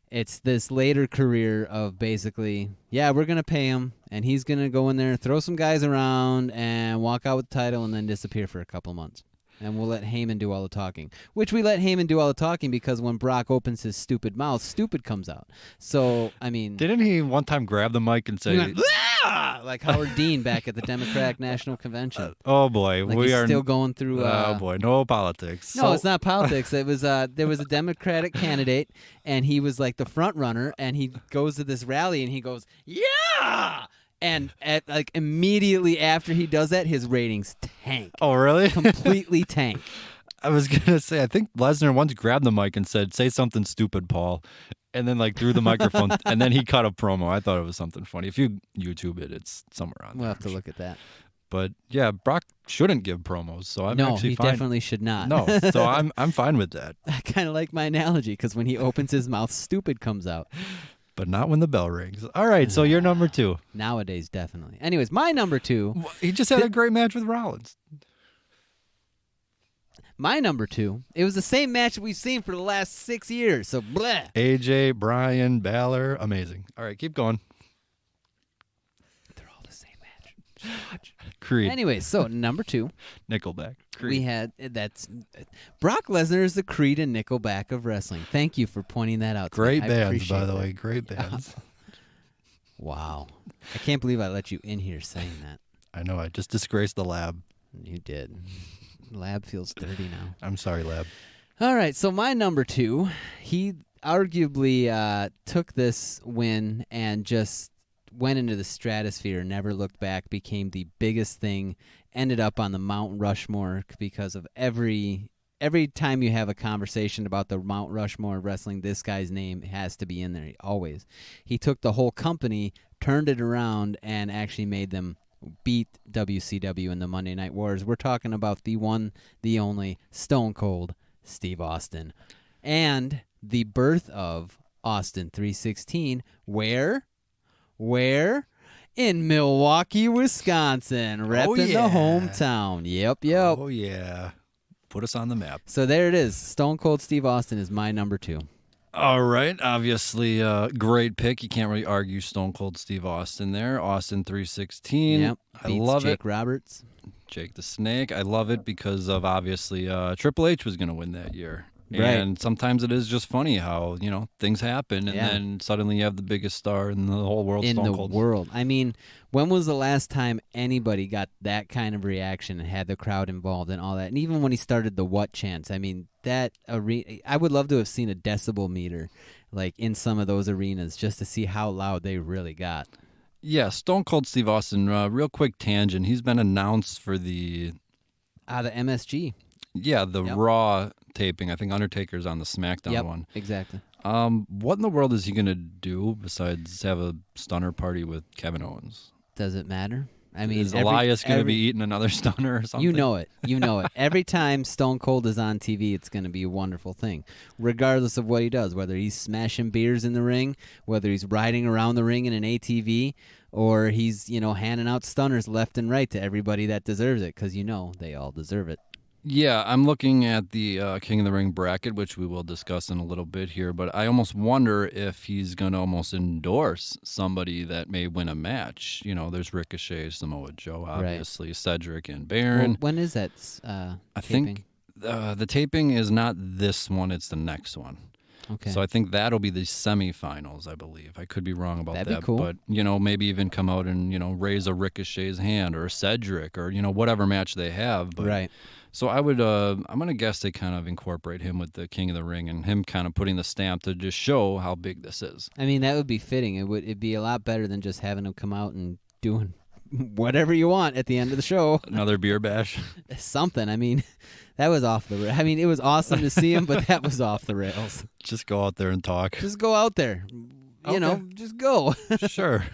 It's this later career of basically, we're going to pay him, and he's going to go in there, throw some guys around, and walk out with the title, and then disappear for a couple months. And we'll let Heyman do all the talking. Which we let Heyman do all the talking because when Brock opens his stupid mouth, stupid comes out. So, Didn't he one time grab the mic and say... like Howard Dean back at the Democratic National Convention. Oh, boy. We are still going through... oh, boy. No politics. No, it's not politics. It was there was a Democratic candidate, and he was like the front runner, and he goes to this rally, and he goes, yeah! And immediately after he does that, his ratings tank. Oh, really? Completely tank. I was going to say, I think Lesnar once grabbed the mic and said, say something stupid, Paul. And then threw the microphone, and then he cut a promo. I thought it was something funny. If you YouTube it, it's somewhere on there. We'll have to look at that. But yeah, Brock shouldn't give promos, so I'm actually fine. No, he definitely should not. No, so I'm fine with that. I kind of like my analogy because when he opens his mouth, stupid comes out. But not when the bell rings. All right, so you're number 2. Nowadays, definitely. Anyways, my number 2. He just had a great match with Rollins. My number 2, it was the same match we've seen for the last 6 years, so bleh. AJ, Bryan, Balor, amazing. All right, keep going. They're all the same match. Just watch. Creed. Anyways, so number 2. Nickelback. Creed. We had, Brock Lesnar is the Creed and Nickelback of wrestling. Thank you for pointing that out. Great bands, by the way. Great bands. Wow. I can't believe I let you in here saying that. I know, I just disgraced the lab. You did. Lab feels dirty now. I'm sorry, Lab. All right, so my number 2, he arguably took this win and just went into the stratosphere, never looked back, became the biggest thing ended up on the Mount Rushmore because of every time you have a conversation about the Mount Rushmore of wrestling, this guy's name has to be in there always. He took the whole company, turned it around, and actually made them beat WCW in the Monday Night Wars. We're talking about the one, the only, Stone Cold Steve Austin. And the birth of Austin 316, where? In Milwaukee, Wisconsin, repping the hometown. Yep. Oh, yeah. Put us on the map. So there it is. Stone Cold Steve Austin is my number 2. All right. Obviously, great pick. You can't really argue Stone Cold Steve Austin there. Austin 316. Yep. I love Jake it. Roberts. Jake the Snake. I love it because of obviously Triple H was going to win that year. Right. And sometimes it is just funny how, things happen and then suddenly you have the biggest star in the whole world, Stone Cold. World. I mean, when was the last time anybody got that kind of reaction and had the crowd involved and all that? And even when he started the what chants, I mean, that arena, I would love to have seen a decibel meter like in some of those arenas just to see how loud they really got. Yeah, Stone Cold Steve Austin, real quick tangent. He's been announced for the MSG. Yeah, the Raw taping. I think Undertaker's on the SmackDown one. Exactly. What in the world is he going to do besides have a stunner party with Kevin Owens? Does it matter? I mean, is Elias going to be eating another stunner or something? You know it. Every time Stone Cold is on TV, it's going to be a wonderful thing, regardless of what he does, whether he's smashing beers in the ring, whether he's riding around the ring in an ATV, or he's, handing out stunners left and right to everybody that deserves it, because they all deserve it. Yeah, I'm looking at the King of the Ring bracket, which we will discuss in a little bit here, but I almost wonder if he's going to almost endorse somebody that may win a match. There's Ricochet, Samoa Joe, obviously, right. Cedric and Baron. Well, when is that I think the taping is not this one, it's the next one. Okay. So I think that'll be the semifinals, I believe. I could be wrong about That'd that. Be cool. But, maybe even come out and, raise a Ricochet's hand or a Cedric or, whatever match they have. But, right. So I would, I'm going to guess they kind of incorporate him with the King of the Ring and him kind of putting the stamp to just show how big this is. I mean, that would be fitting. It'd be a lot better than just having him come out and doing whatever you want at the end of the show. Another beer bash. Something. I mean, that was off the rails. I mean, it was awesome to see him, but that was off the rails. Just go out there and talk. Just go out there. Just go. Sure.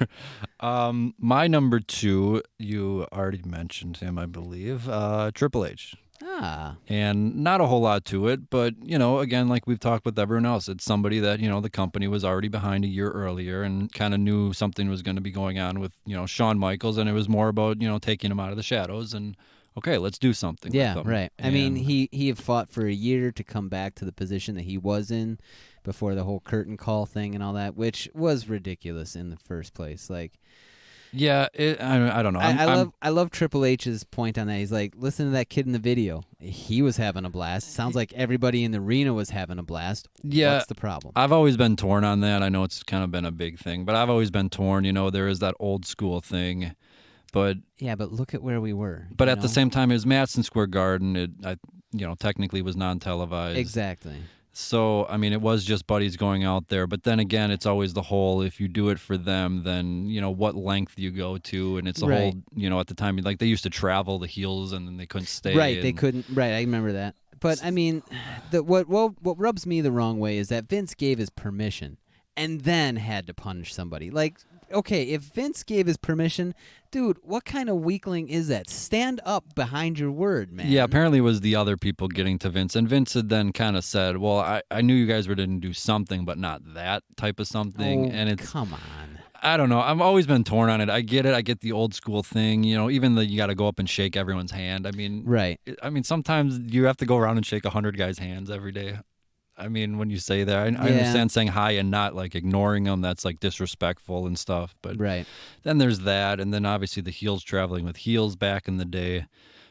My number 2, you already mentioned him, I believe, Triple H. And not a whole lot to it, but, again, like we've talked with everyone else, it's somebody that, the company was already behind a year earlier and kind of knew something was going to be going on with, Shawn Michaels, and it was more about, taking him out of the shadows and, okay, let's do something. Yeah, with them. right. I mean, he had fought for a year to come back to the position that he was in before the whole curtain call thing and all that, which was ridiculous in the first place. Like, yeah, I don't know. I love Triple H's point on that. He's like, listen to that kid in the video. He was having a blast. Sounds like everybody in the arena was having a blast. Yeah, what's the problem? I've always been torn on that. I know it's kind of been a big thing, but I've always been torn. There is that old school thing, but yeah, but look at where we were. But at the same time, it was Madsen Square Garden. It technically was non-televised. Exactly. So, I mean, it was just buddies going out there. But then again, it's always the whole, if you do it for them, then, what length you go to. And it's a whole, at the time, like they used to travel the heels and then they couldn't stay. Right, they couldn't. Right, I remember that. But, I mean, what rubs me the wrong way is that Vince gave his permission and then had to punish somebody. Like, okay, if Vince gave his permission, dude, what kind of weakling is that? Stand up behind your word, man. Yeah, apparently it was the other people getting to Vince. And Vince had then kind of said, well, I knew you guys were going to do something, but not that type of something. Oh, and it's, come on. I don't know. I've always been torn on it. I get it. I get the old school thing. Even you got to go up and shake everyone's hand. I mean, right. Sometimes you have to go around and shake 100 guys' hands every day. I mean, when you say that, I understand saying hi and not like ignoring them. That's like disrespectful and stuff. But right. Then there's that. And then obviously the heels traveling with heels back in the day.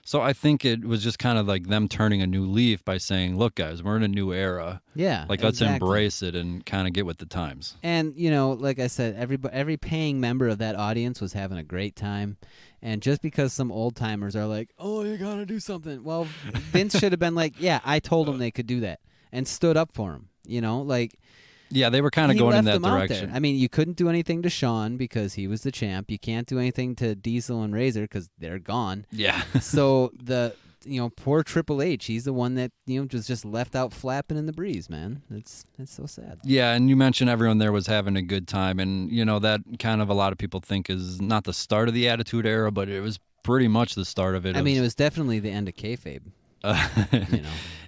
So I think it was just kind of like them turning a new leaf by saying, look, guys, we're in a new era. Yeah. Like, let's embrace it and kind of get with the times. And, like I said, every paying member of that audience was having a great time. And just because some old timers are like, oh, you got to do something. Well, Vince should have been like, yeah, I told them they could do that. And stood up for him, like Yeah, they were kind of going in that direction. I mean, you couldn't do anything to Shawn because he was the champ. You can't do anything to Diesel and Razor because they're gone. Yeah. So poor Triple H, he's the one that was just left out flapping in the breeze, man. It's so sad. Yeah, and you mentioned everyone there was having a good time, and that kind of a lot of people think is not the start of the Attitude Era, but it was pretty much the start of it. I mean, it was definitely the end of kayfabe.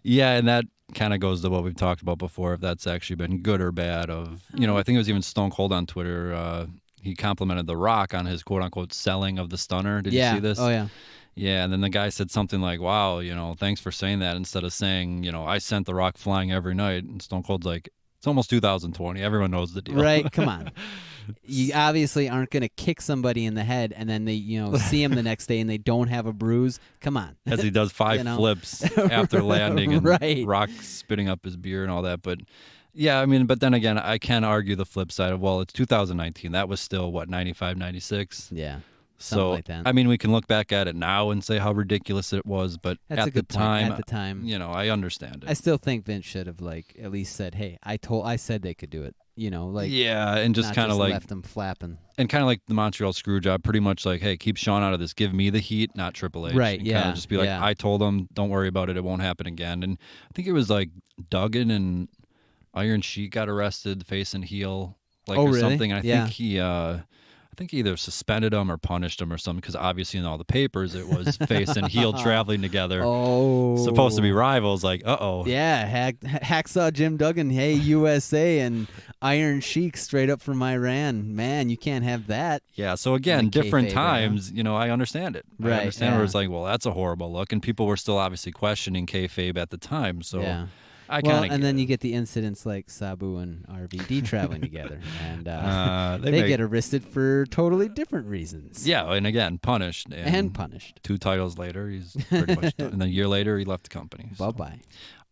Yeah, and that kind of goes to what we've talked about before, if that's actually been good or bad. I think it was even Stone Cold on Twitter. He complimented The Rock on his quote-unquote selling of the stunner. Did you see this? Oh, yeah. Yeah, and then the guy said something like, wow, thanks for saying that, instead of saying, I sent The Rock flying every night. And Stone Cold's like, it's almost 2020. Everyone knows the deal. Right, come on. You obviously aren't going to kick somebody in the head and then they, see him the next day and they don't have a bruise. Come on. As he does 5 flips after landing and right. Rock spitting up his beer and all that. But yeah, I mean, but then again, I can argue the flip side of, well, it's 2019. That was still, 95, 96? Yeah. So, like that. I mean, we can look back at it now and say how ridiculous it was, but That's at the time, I understand it. I still think Vince should have at least said, "Hey, I said they could do it." Yeah, and just kind of left them flapping, and kind of like the Montreal Screwjob, pretty much like, "Hey, keep Shawn out of this. Give me the heat, not Triple H." Right? And Yeah. Kind of just be like, "I told him, don't worry about it. It won't happen again." And I think it was like Duggan and Iron Sheik got arrested, face and heel, or really? something. I think he. I think he either suspended him or punished him or something, because obviously in all the papers it was face and heel traveling together. Oh. Supposed to be rivals, like, uh-oh. Yeah, Hacksaw Jim Duggan, hey, USA, and Iron Sheik straight up from Iran. Man, you can't have that. Yeah, so again, different kayfabe, times, I understand it. Right, I understand where it's like, well, that's a horrible look, and people were still obviously questioning kayfabe at the time, so... Yeah. I kind of and then you get the incidents like Sabu and RVD traveling together, and they get arrested for totally different reasons. Yeah, and again, punished. And punished. 2 titles later, he's pretty much done. And then a year later, he left the company. So. Bye-bye.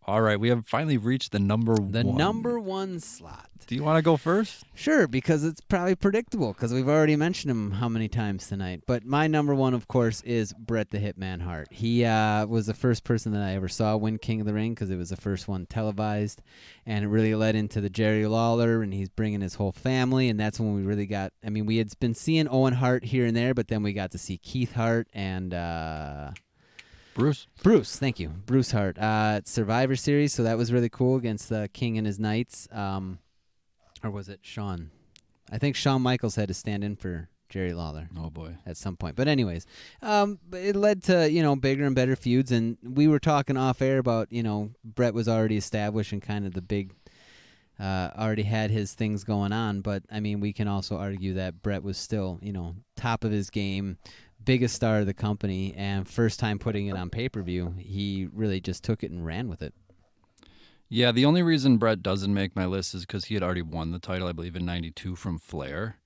All right, we have finally reached the number one. The number one slot. Do you want to go first? Sure, because it's probably predictable, because we've already mentioned him how many times tonight. But my number one, of course, is Bret the Hitman Hart. He was the first person that I ever saw win King of the Ring, because it was the first one televised. And it really led into the Jerry Lawler, and he's bringing his whole family. And that's when we really got, we had been seeing Owen Hart here and there, but then we got to see Keith Hart and... Bruce, thank you. Bruce Hart. Survivor Series, so that was really cool against the King and his Knights. Or was it Shawn? I think Shawn Michaels had to stand in for Jerry Lawler. Oh, boy. At some point. But anyways, it led to, bigger and better feuds. And we were talking off air about, Bret was already established and kind of the big, already had his things going on. But, we can also argue that Bret was still, top of his game, biggest star of the company, and first time putting it on pay-per-view, he really just took it and ran with it. Yeah, the only reason Bret doesn't make my list is because he had already won the title, I believe, in 92 from Flair.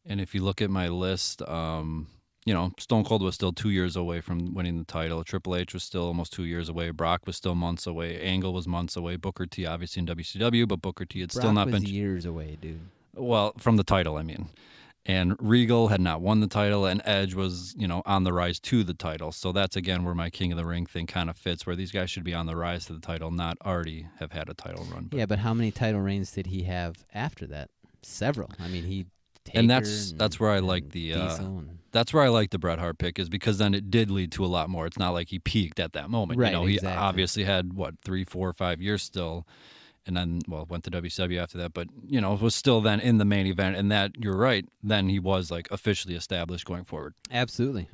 And if you look at my list, Stone Cold was still 2 years away from winning the title. Triple H was still almost 2 years away. Brock was still months away. Angle was months away. Booker T, obviously, in WCW, but Booker T had still not been... years away, dude. Well, from the title, And Regal had not won the title, and Edge was, on the rise to the title. So that's, again, where my King of the Ring thing kind of fits, where these guys should be on the rise to the title, not already have had a title run. But. Yeah, but how many title reigns did he have after that? Several. Taker and that's where I like the that's where I like the Bret Hart pick, is because then it did lead to a lot more. It's not like he peaked at that moment. Right, He exactly. obviously had 3, 4, 5 years still. And then, went to WCW after that. But, was still then in the main event. And that, you're right, then he was, officially established going forward. Absolutely.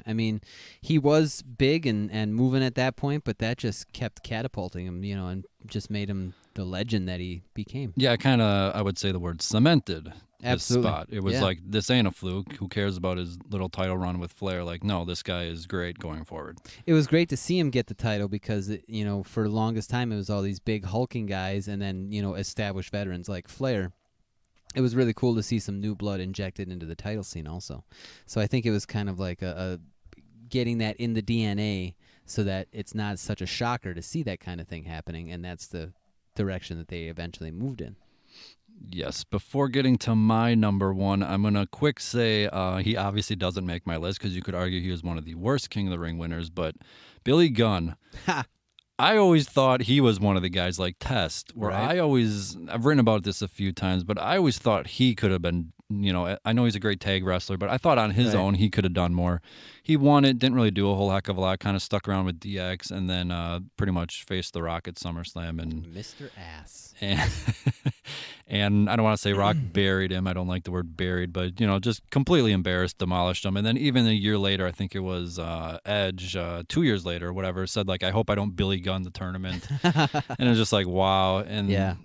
He was big and moving at that point, but that just kept catapulting him, and just made him the legend that he became. Yeah, I would say the word cemented his spot. It was like, this ain't a fluke. Who cares about his little title run with Flair? No, this guy is great going forward. It was great to see him get the title because, for the longest time it was all these big hulking guys and then, established veterans like Flair. It was really cool to see some new blood injected into the title scene also. So I think it was kind of like a getting that in the DNA so that it's not such a shocker to see that kind of thing happening, and that's the direction that they eventually moved in. Yes. Before getting to my number one, I'm going to quick say he obviously doesn't make my list because you could argue he was one of the worst King of the Ring winners, but Billy Gunn. I always thought he was one of the guys like Test, where Right. I've written about this a few times, but I always thought he could have been, I know he's a great tag wrestler, but I thought on his own he could have done more. He won it, didn't really do a whole heck of a lot, kind of stuck around with DX, and then pretty much faced The Rock at SummerSlam. And Mr. Ass. and I don't want to say Rock buried him. I don't like the word buried, but, just completely embarrassed, demolished him. And then even a year later, I think it was Edge, 2 years later or whatever, said, like, I hope I don't Billy Gunn the tournament. And it's just like, wow. And,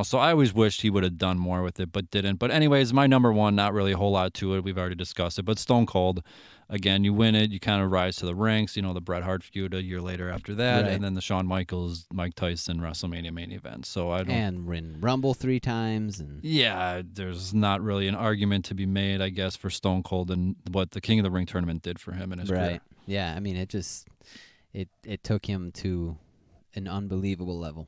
so I always wished he would have done more with it, but didn't. But anyways, my number one, not really a whole lot to it. We've already discussed it. But Stone Cold, again, you win it, you kind of rise to the ranks. The Bret Hart feud a year later after that, and then the Shawn Michaels, Mike Tyson WrestleMania main event. So I don't. And win Rumble 3 times, and there's not really an argument to be made, I guess, for Stone Cold and what the King of the Ring tournament did for him in his career. Yeah, I mean, it took him to an unbelievable level.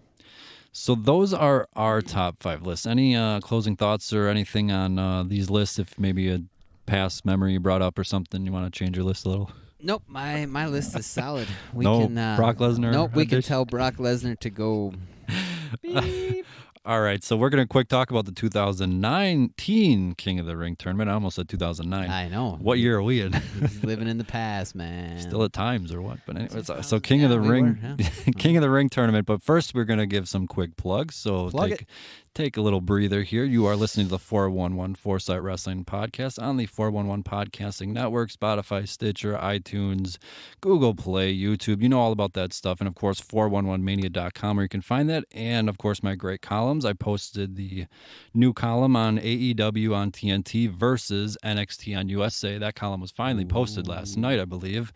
So those are our top 5 lists. Any closing thoughts or anything on these lists? If maybe a past memory you brought up or something, you want to change your list a little? Nope, my list is solid. We no can Brock Lesnar. Nope, we can tell Brock Lesnar to go. Beep. All right, so we're going to quick talk about the 2019 King of the Ring tournament. I almost said 2009. I know. What year are we in? He's living in the past, man. Still at times or what? But anyways, so King of the Ring, King of the Ring tournament. But first, we're going to give some quick plugs. So take a little breather here. You are listening to the 411 Foresight Wrestling Podcast on the 411 Podcasting Network, Spotify, Stitcher, iTunes, Google Play, YouTube. You know all about that stuff. And, of course, 411mania.com where you can find that. And, of course, my great columns. I posted the new column on AEW on TNT versus NXT on USA. That column was finally posted last night, I believe.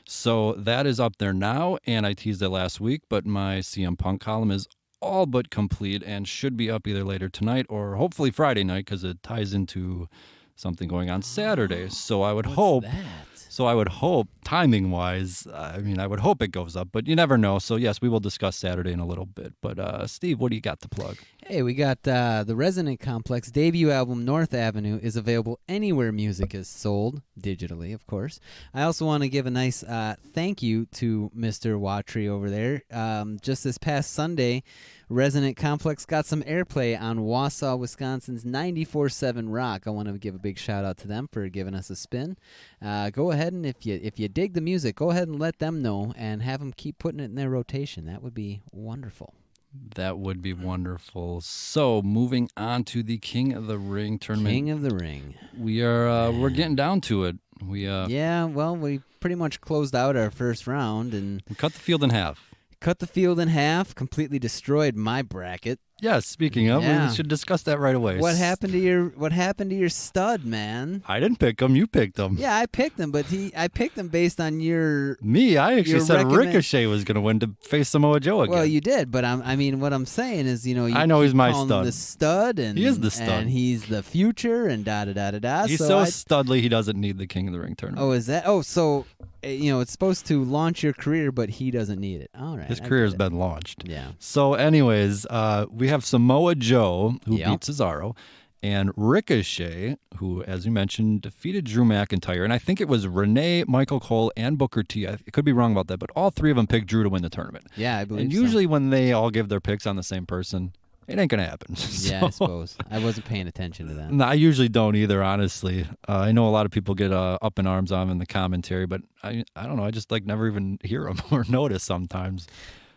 So that is up there now. And I teased it last week, but my CM Punk column is all but complete and should be up either later tonight or hopefully Friday night because it ties into something going on Saturday. So I would hope. So I would hope, timing-wise, I would hope it goes up, but you never know. So, yes, we will discuss Saturday in a little bit. But, Steve, what do you got to plug? Hey, we got the Resonant Complex debut album, North Avenue, is available anywhere music is sold, digitally, of course. I also want to give a nice thank you to Mr. Watry over there. Just this past Sunday, Resonant Complex got some airplay on Wausau, Wisconsin's 94.7 Rock. I want to give a big shout out to them for giving us a spin. Go ahead and if you dig the music, go ahead and let them know and have them keep putting it in their rotation. That would be wonderful. That would be wonderful. So, moving on to the King of the Ring tournament. King of the Ring. We're getting down to it. We pretty much closed out our first round and we cut the field in half. Completely destroyed my bracket. Yeah, speaking of, we should discuss that right away. What happened to your stud, man? I didn't pick him. You picked him. Yeah, I picked him, but I picked him based on your. Me, I actually said Ricochet was going to win to face Samoa Joe again. Well, you did, but what I'm saying is, I know he's my stud. The stud, and he is the stud, and he's the future, and da da da da da. He's so studly, he doesn't need the King of the Ring tournament. Oh, is that? Oh, so it's supposed to launch your career, but he doesn't need it. All right, his career has been launched. Yeah. So, anyways, we have Samoa Joe, who beat Cesaro, and Ricochet, who, as you mentioned, defeated Drew McIntyre. And I think it was Renee, Michael Cole, and Booker T. I could be wrong about that, but all three of them picked Drew to win the tournament. Yeah, I believe and usually when they all give their picks on the same person, it ain't going to happen. Yeah, I suppose. I wasn't paying attention to that. No, I usually don't either, honestly. I know a lot of people get up in arms on him in the commentary, but I don't know. I just never even hear him or notice sometimes.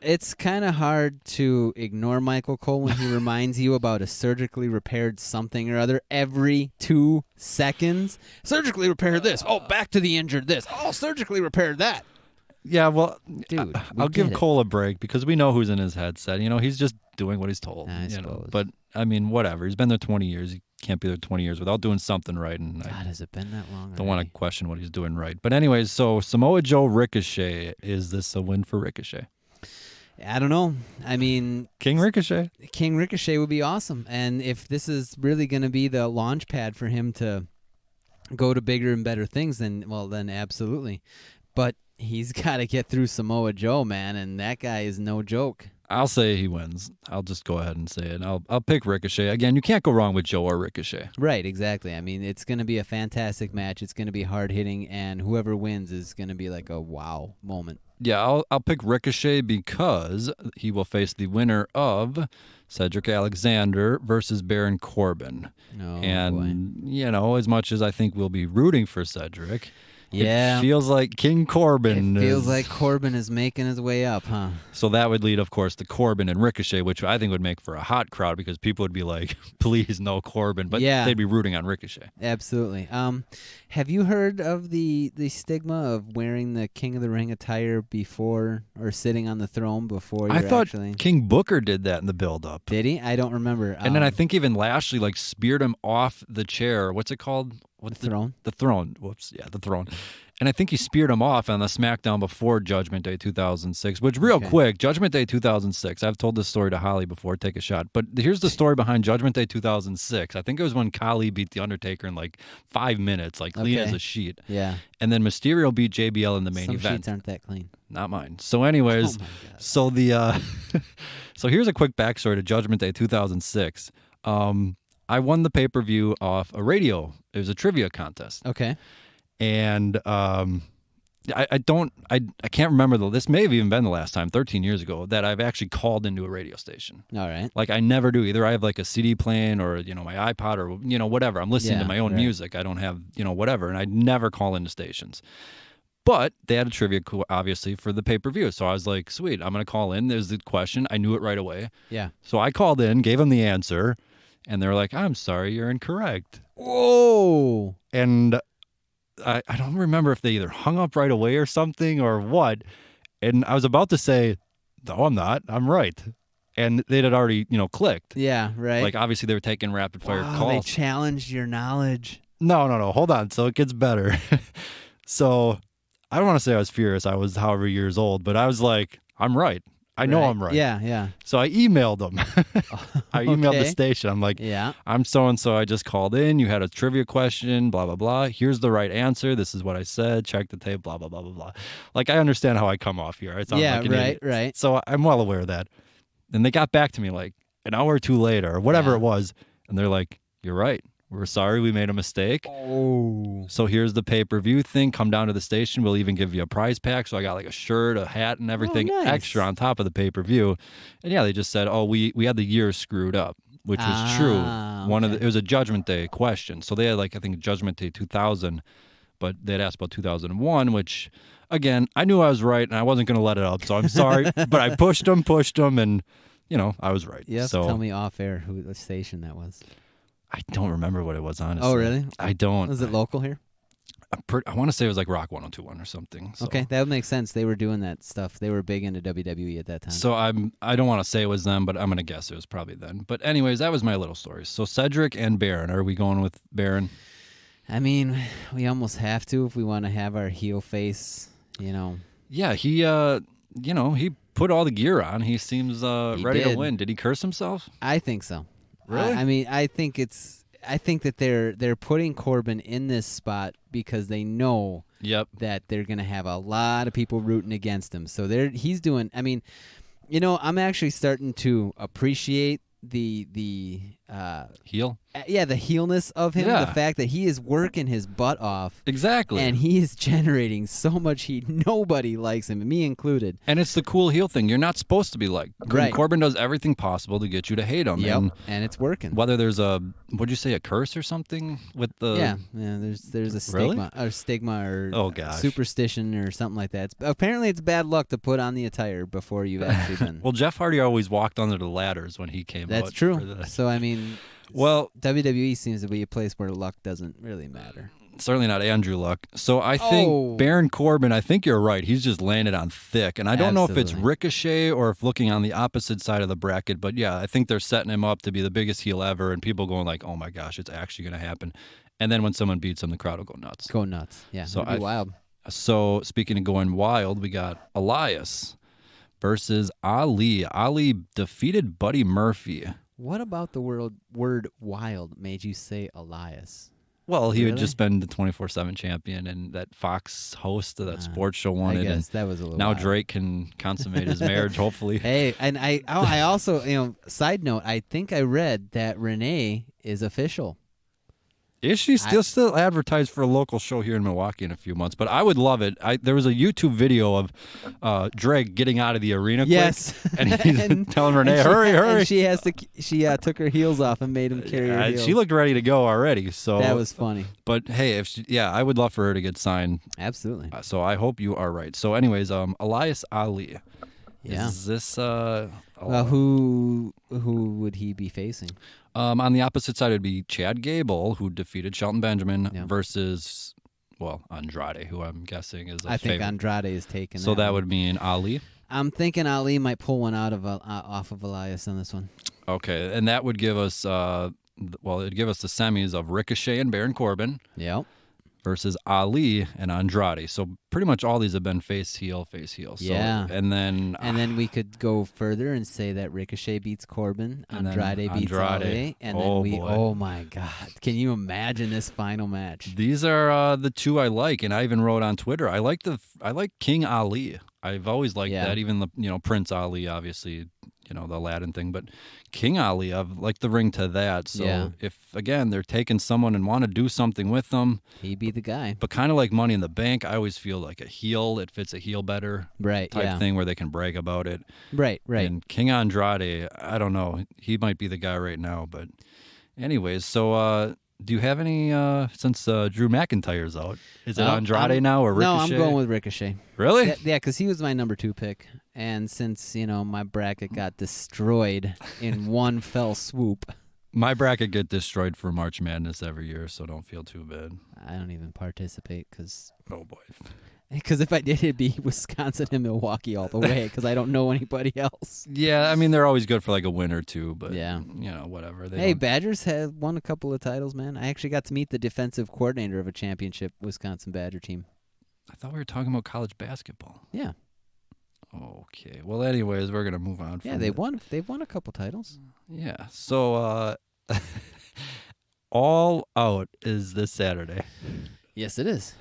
It's kind of hard to ignore Michael Cole when he reminds you about a surgically repaired something or other every 2 seconds. Surgically repaired this. Oh, back to the injured this. Oh, surgically repaired that. Yeah, well, dude, I'll give Cole a break because we know who's in his headset. He's just doing what he's told. I suppose. But, whatever. He's been there 20 years. He can't be there 20 years without doing something right. And God, has it been that long? Don't want to question what he's doing right. But anyways, so Samoa Joe Ricochet. Is this a win for Ricochet? I don't know. King Ricochet. King Ricochet would be awesome. And if this is really going to be the launch pad for him to go to bigger and better things, then absolutely. But he's got to get through Samoa Joe, man, and that guy is no joke. I'll say he wins. I'll just go ahead and say it. I'll pick Ricochet. Again, you can't go wrong with Joe or Ricochet. Right, exactly. It's going to be a fantastic match. It's going to be hard-hitting, and whoever wins is going to be like a wow moment. Yeah, I'll pick Ricochet because he will face the winner of Cedric Alexander versus Baron Corbin. Oh, and, as much as I think we'll be rooting for Cedric, it feels like King Corbin. It feels like Corbin is making his way up, huh? So that would lead, of course, to Corbin and Ricochet, which I think would make for a hot crowd because people would be like, please, no Corbin. But they'd be rooting on Ricochet. Absolutely. Have you heard of the stigma of wearing the King of the Ring attire before or sitting on the throne before you're I thought actually... King Booker did that in the build-up. Did he? I don't remember. And then I think even Lashley speared him off the chair. What's it called? The throne? The throne. Whoops. Yeah, the throne. And I think he speared him off on the SmackDown before Judgment Day 2006, which quick, Judgment Day 2006, I've told this story to Holly before, take a shot. But here's the story behind Judgment Day 2006. I think it was when Khali beat The Undertaker in 5 minutes, clean as a sheet. Yeah. And then Mysterio beat JBL in the main event. Some sheets aren't that clean. Not mine. So anyways, so here's a quick backstory to Judgment Day 2006. I won the pay-per-view off a radio. It was a trivia contest. Okay. And I can't remember though. This may have even been the last time, 13 years ago, that I've actually called into a radio station. All right. I never do. Either I have a CD playing or my iPod or whatever. I'm listening to my own music. I don't have whatever, and I never call into stations. But they had a trivia, obviously, for the pay-per-view. So I was like, sweet, I'm going to call in. There's the question. I knew it right away. Yeah. So I called in, gave them the answer, and they were like, I'm sorry, you're incorrect. Whoa. And I don't remember if they either hung up right away or something or what. And I was about to say, no, I'm not. I'm right. And they had already, clicked. Yeah, right. Obviously, they were taking rapid-fire calls. They challenged your knowledge. No. Hold on. So it gets better. So I don't want to say I was furious. I was however years old, but I was like, I'm right. I know I'm right. Yeah. So I emailed them. I emailed the station. I'm like, I'm so-and-so. I just called in. You had a trivia question, blah, blah, blah. Here's the right answer. This is what I said. Check the tape, blah, blah, blah, blah, blah. I understand how I come off here. I sound like an idiot. Right. So I'm well aware of that. And they got back to me an hour or two later or whatever it was. And they're like, you're right. We're sorry we made a mistake. Oh. So here's the pay-per-view thing. Come down to the station. We'll even give you a prize pack. So I got a shirt, a hat, and everything extra on top of the pay-per-view. And they just said, we had the year screwed up, which was true. It was a Judgment Day question. So they had I think Judgment Day 2000, but they'd asked about 2001, which again, I knew I was right and I wasn't going to let it up. So I'm sorry, but I pushed them and I was right. You have to tell me off air what station that was. I don't remember what it was, honestly. Oh, really? I don't. Was it local here? I want to say it was Rock 102.1 or something. So. Okay, that would make sense. They were doing that stuff. They were big into WWE at that time. So I don't want to say it was them, but I'm going to guess it was probably then. But anyways, that was my little story. So Cedric and Baron. Are we going with Baron? I mean, we almost have to if we want to have our heel face, Yeah, he he put all the gear on. He seems ready to win. Did he curse himself? I think so. Really? I mean, I think that they're putting Corbin in this spot because they know that they're going to have a lot of people rooting against him. So he's doing. I mean, I'm actually starting to appreciate the heel. The heelness of him. Yeah. The fact that he is working his butt off. Exactly. And he is generating so much heat. Nobody likes him, me included. And it's the cool heel thing. You're not supposed to be like. Right. Corbin does everything possible to get you to hate him. Yep. And it's working. Whether there's what'd you say, a curse or something with the. Yeah. There's a stigma, or superstition or something like that. Apparently, it's bad luck to put on the attire before you've actually been. Well, Jeff Hardy always walked under the ladders when he came out. That's true. So I mean. Well, WWE seems to be a place where luck doesn't really matter. Certainly not Andrew Luck. So I think Baron Corbin, I think you're right. He's just landed on thick. And I don't know if it's Ricochet or if looking on the opposite side of the bracket. But yeah, I think they're setting him up to be the biggest heel ever. And people going oh my gosh, it's actually going to happen. And then when someone beats him, the crowd will go nuts. Go nuts. Yeah, so wild. So speaking of going wild, we got Elias versus Ali. Ali defeated Buddy Murphy. What about the word wild made you say Elias? Well, he had just been the 24/7 champion, and that Fox host of that sports show wanted. I guess that was a little. Now wild. Drake can consummate his marriage, hopefully. Hey, and I also, side note, I think I read that Renee is official. Is she still advertised for a local show here in Milwaukee in a few months? But I would love it. There was a YouTube video of Drake getting out of the arena quick, and he's telling Renee, hurry. And she took her heels off and made him carry her heels. She looked ready to go already. So that was funny. But hey, I would love for her to get signed. Absolutely. So I hope you are right. So anyways, Elias Ali. Yeah. Is this who would he be facing? On the opposite side, it'd be Chad Gable, who defeated Shelton Benjamin, versus, Andrade, who I'm guessing is a I think favorite. Andrade is taking. So that would mean Ali. I'm thinking Ali might pull one off of Elias on this one. Okay, and that would give us, it'd give us the semis of Ricochet and Baron Corbin. Yep. Versus Ali and Andrade. So pretty much all these have been face heel. So, yeah. And then we could go further and say that Ricochet beats Corbin, Andrade beats Ali, and then oh my God. Can you imagine this final match? These are the two I like, and I even wrote on Twitter. I like King Ali. I've always liked that, even the Prince Ali, obviously, the Aladdin thing, but King Ali, I've liked the ring to that. So if again they're taking someone and want to do something with them, he'd be the guy. But kind of like Money in the Bank, I always feel like a heel, it fits a heel better, type thing where they can brag about it. Right. And King Andrade, I don't know, he might be the guy right now. But anyways, so do you have any since Drew McIntyre's out? Is it Andrade now or Ricochet? No, I'm going with Ricochet. Really? Yeah, because he was my number 2 pick. And since, my bracket got destroyed in one fell swoop. My bracket get destroyed for March Madness every year, so don't feel too bad. I don't even participate because... Oh, boy. Because if I did, it'd be Wisconsin and Milwaukee all the way because I don't know anybody else. Yeah, I mean, they're always good for like a win or two, but, whatever. Badgers have won a couple of titles, man. I actually got to meet the defensive coordinator of a championship Wisconsin Badger team. I thought we were talking about college basketball. Yeah. Okay. Well, anyways, we're going to move on. Yeah, they've won a couple titles. Yeah. So, All Out is this Saturday. Yes, it is.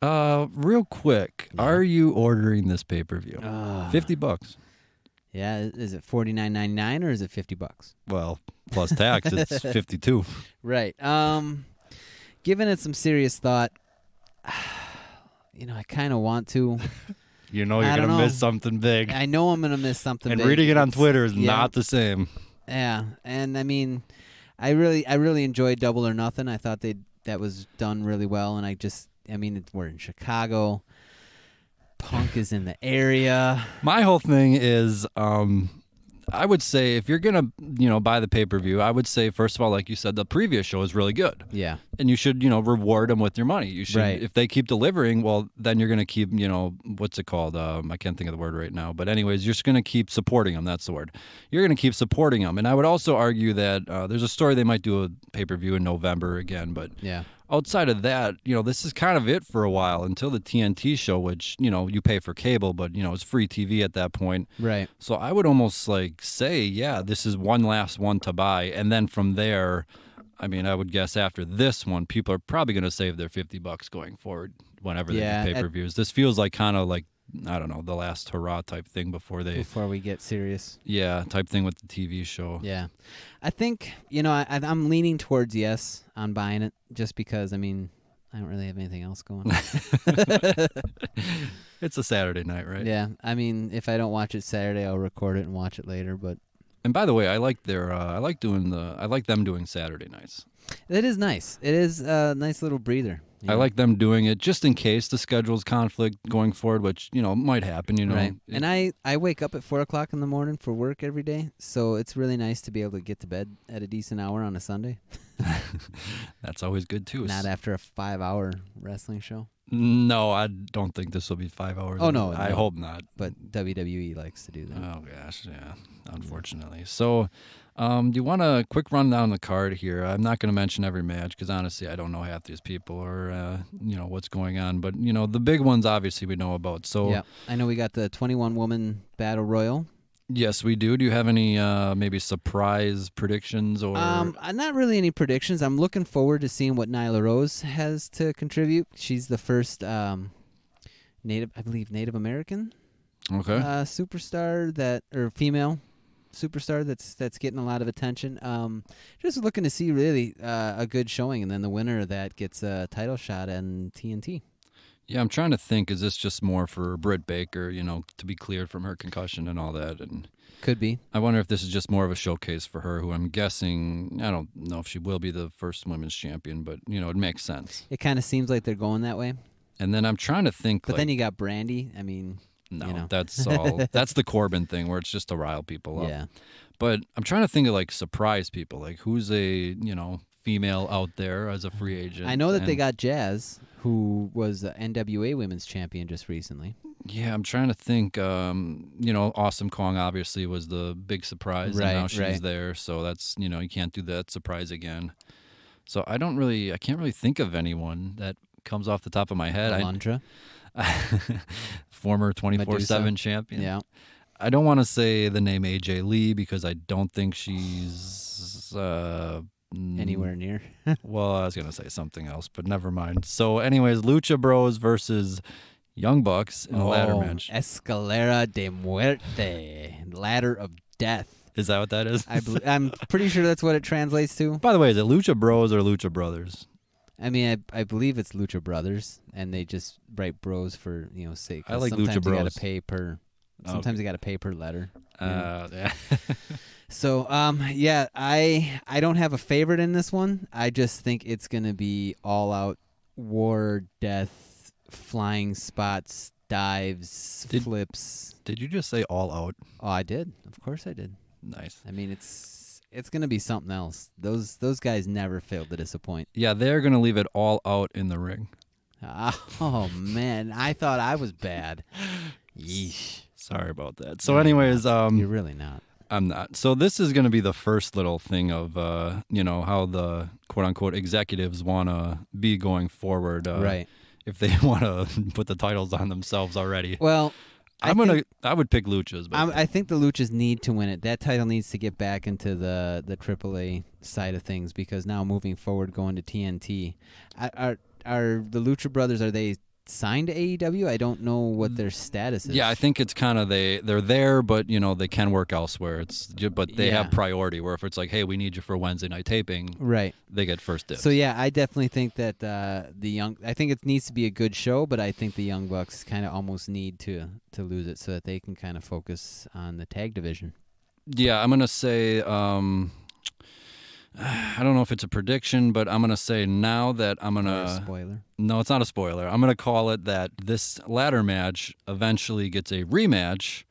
Real quick, are you ordering this pay-per-view? $50. Yeah, is it $49.99 or is it $50? Well, plus tax, it's $52. Right. Giving it some serious thought, I kind of want to. You're going to miss something big. I know I'm going to miss something big. And reading it on Twitter is not the same. Yeah, and I mean, I really enjoyed Double or Nothing. I thought that was done really well, and we're in Chicago. Punk is in the area. My whole thing is, I would say if you're gonna, buy the pay-per-view, I would say first of all, like you said, the previous show is really good. Yeah. And you should, reward them with your money. You should, if they keep delivering, well, then you're gonna keep, what's it called? I can't think of the word right now. But anyways, you're just gonna keep supporting them. That's the word. You're gonna keep supporting them. And I would also argue that there's a story they might do a pay-per-view in November again, but yeah. Outside of that, this is kind of it for a while until the TNT show, which, you pay for cable, but, it's free TV at that point. Right. So I would almost say, this is one last one to buy. And then from there, I would guess after this one, people are probably going to save their $50 going forward whenever they do pay-per-views. This feels like kind of like, I don't know, the last hurrah type thing before we get serious. Yeah, type thing with the TV show. Yeah. I think, I'm leaning towards yes on buying it just because, I don't really have anything else going on. It's a Saturday night, right? Yeah. If I don't watch it Saturday, I'll record it and watch it later, but... And by the way, I like them doing Saturday nights. It is nice. It is a nice little breather. I like them doing it just in case the schedule's conflict going forward, which, might happen, Right. And I wake up at 4 o'clock in the morning for work every day, so it's really nice to be able to get to bed at a decent hour on a Sunday. That's always good, too. Not after a 5-hour wrestling show. No, I don't think this will be 5 hours. Oh, no. I hope not. But WWE likes to do that. Oh, gosh, yeah, unfortunately. So... do you want a quick rundown the card here? I'm not going to mention every match because honestly, I don't know half these people or what's going on. But the big ones obviously we know about. So yeah, I know we got the 21-woman battle royal. Yes, we do. Do you have any maybe surprise predictions or? Not really any predictions. I'm looking forward to seeing what Nyla Rose has to contribute. She's the first Native American superstar female superstar that's getting a lot of attention. Just looking to see really a good showing, and then the winner of that gets a title shot on TNT. Yeah, I'm trying to think, is this just more for Britt Baker, to be cleared from her concussion and all that? And could be. I wonder if this is just more of a showcase for her, who I'm guessing, I don't know if she will be the first women's champion, but, it makes sense. It kind of seems like they're going that way. And then I'm trying to think. But then you got Brandy. I mean, no, that's all. That's the Corbin thing where it's just to rile people up. Yeah. But I'm trying to think of surprise people, who's a, female out there as a free agent. I know that they got Jazz, who was the NWA Women's Champion just recently. Yeah, I'm trying to think. Awesome Kong obviously was the big surprise, right, and now she's right. there. So that's you can't do that surprise again. So I can't really think of anyone that comes off the top of my head. Alundra, former 24/7 champion. Yeah. I don't want to say the name AJ Lee because I don't think she's anywhere near. Well, I was going to say something else, but never mind. So anyways, Lucha Bros versus Young Bucks in a ladder match. Escalera de Muerte, ladder of death. Is that what that is? I'm pretty sure that's what it translates to. By the way, is it Lucha Bros or Lucha Brothers? I mean, I believe it's Lucha Brothers, and they just write bros for sake. I like sometimes Lucha Bros. You got to pay per. Sometimes you got to pay per letter. Yeah. So, I don't have a favorite in this one. I just think it's going to be all out war, death, flying spots, dives, flips. Did you just say all out? Oh, I did. Of course I did. Nice. I mean, it's going to be something else. Those guys never fail to disappoint. Yeah, they're going to leave it all out in the ring. Oh, man. I thought I was bad. Yeesh. Sorry about that. So anyways, you're really not. I'm not. So this is going to be the first little thing of, how the quote-unquote executives want to be going forward. Right. If they want to put the titles on themselves already. Well, I would pick Luchas. But I think the Luchas need to win it. That title needs to get back into the AAA side of things because now moving forward, going to TNT. Are the Lucha Brothers, are they signed to AEW? I don't know what their status is. Yeah, I think it's kind of they're there, but they can work elsewhere. But they have priority. Where if it's like, hey, we need you for Wednesday night taping, right? They get first dibs. So yeah, I definitely think that I think it needs to be a good show, but I think the Young Bucks kind of almost need to lose it so that they can kind of focus on the tag division. Yeah, I'm gonna say. I don't know if it's a prediction, but I'm going to say now that I'm going to... Spoiler? No, it's not a spoiler. I'm going to call it that this ladder match eventually gets a rematch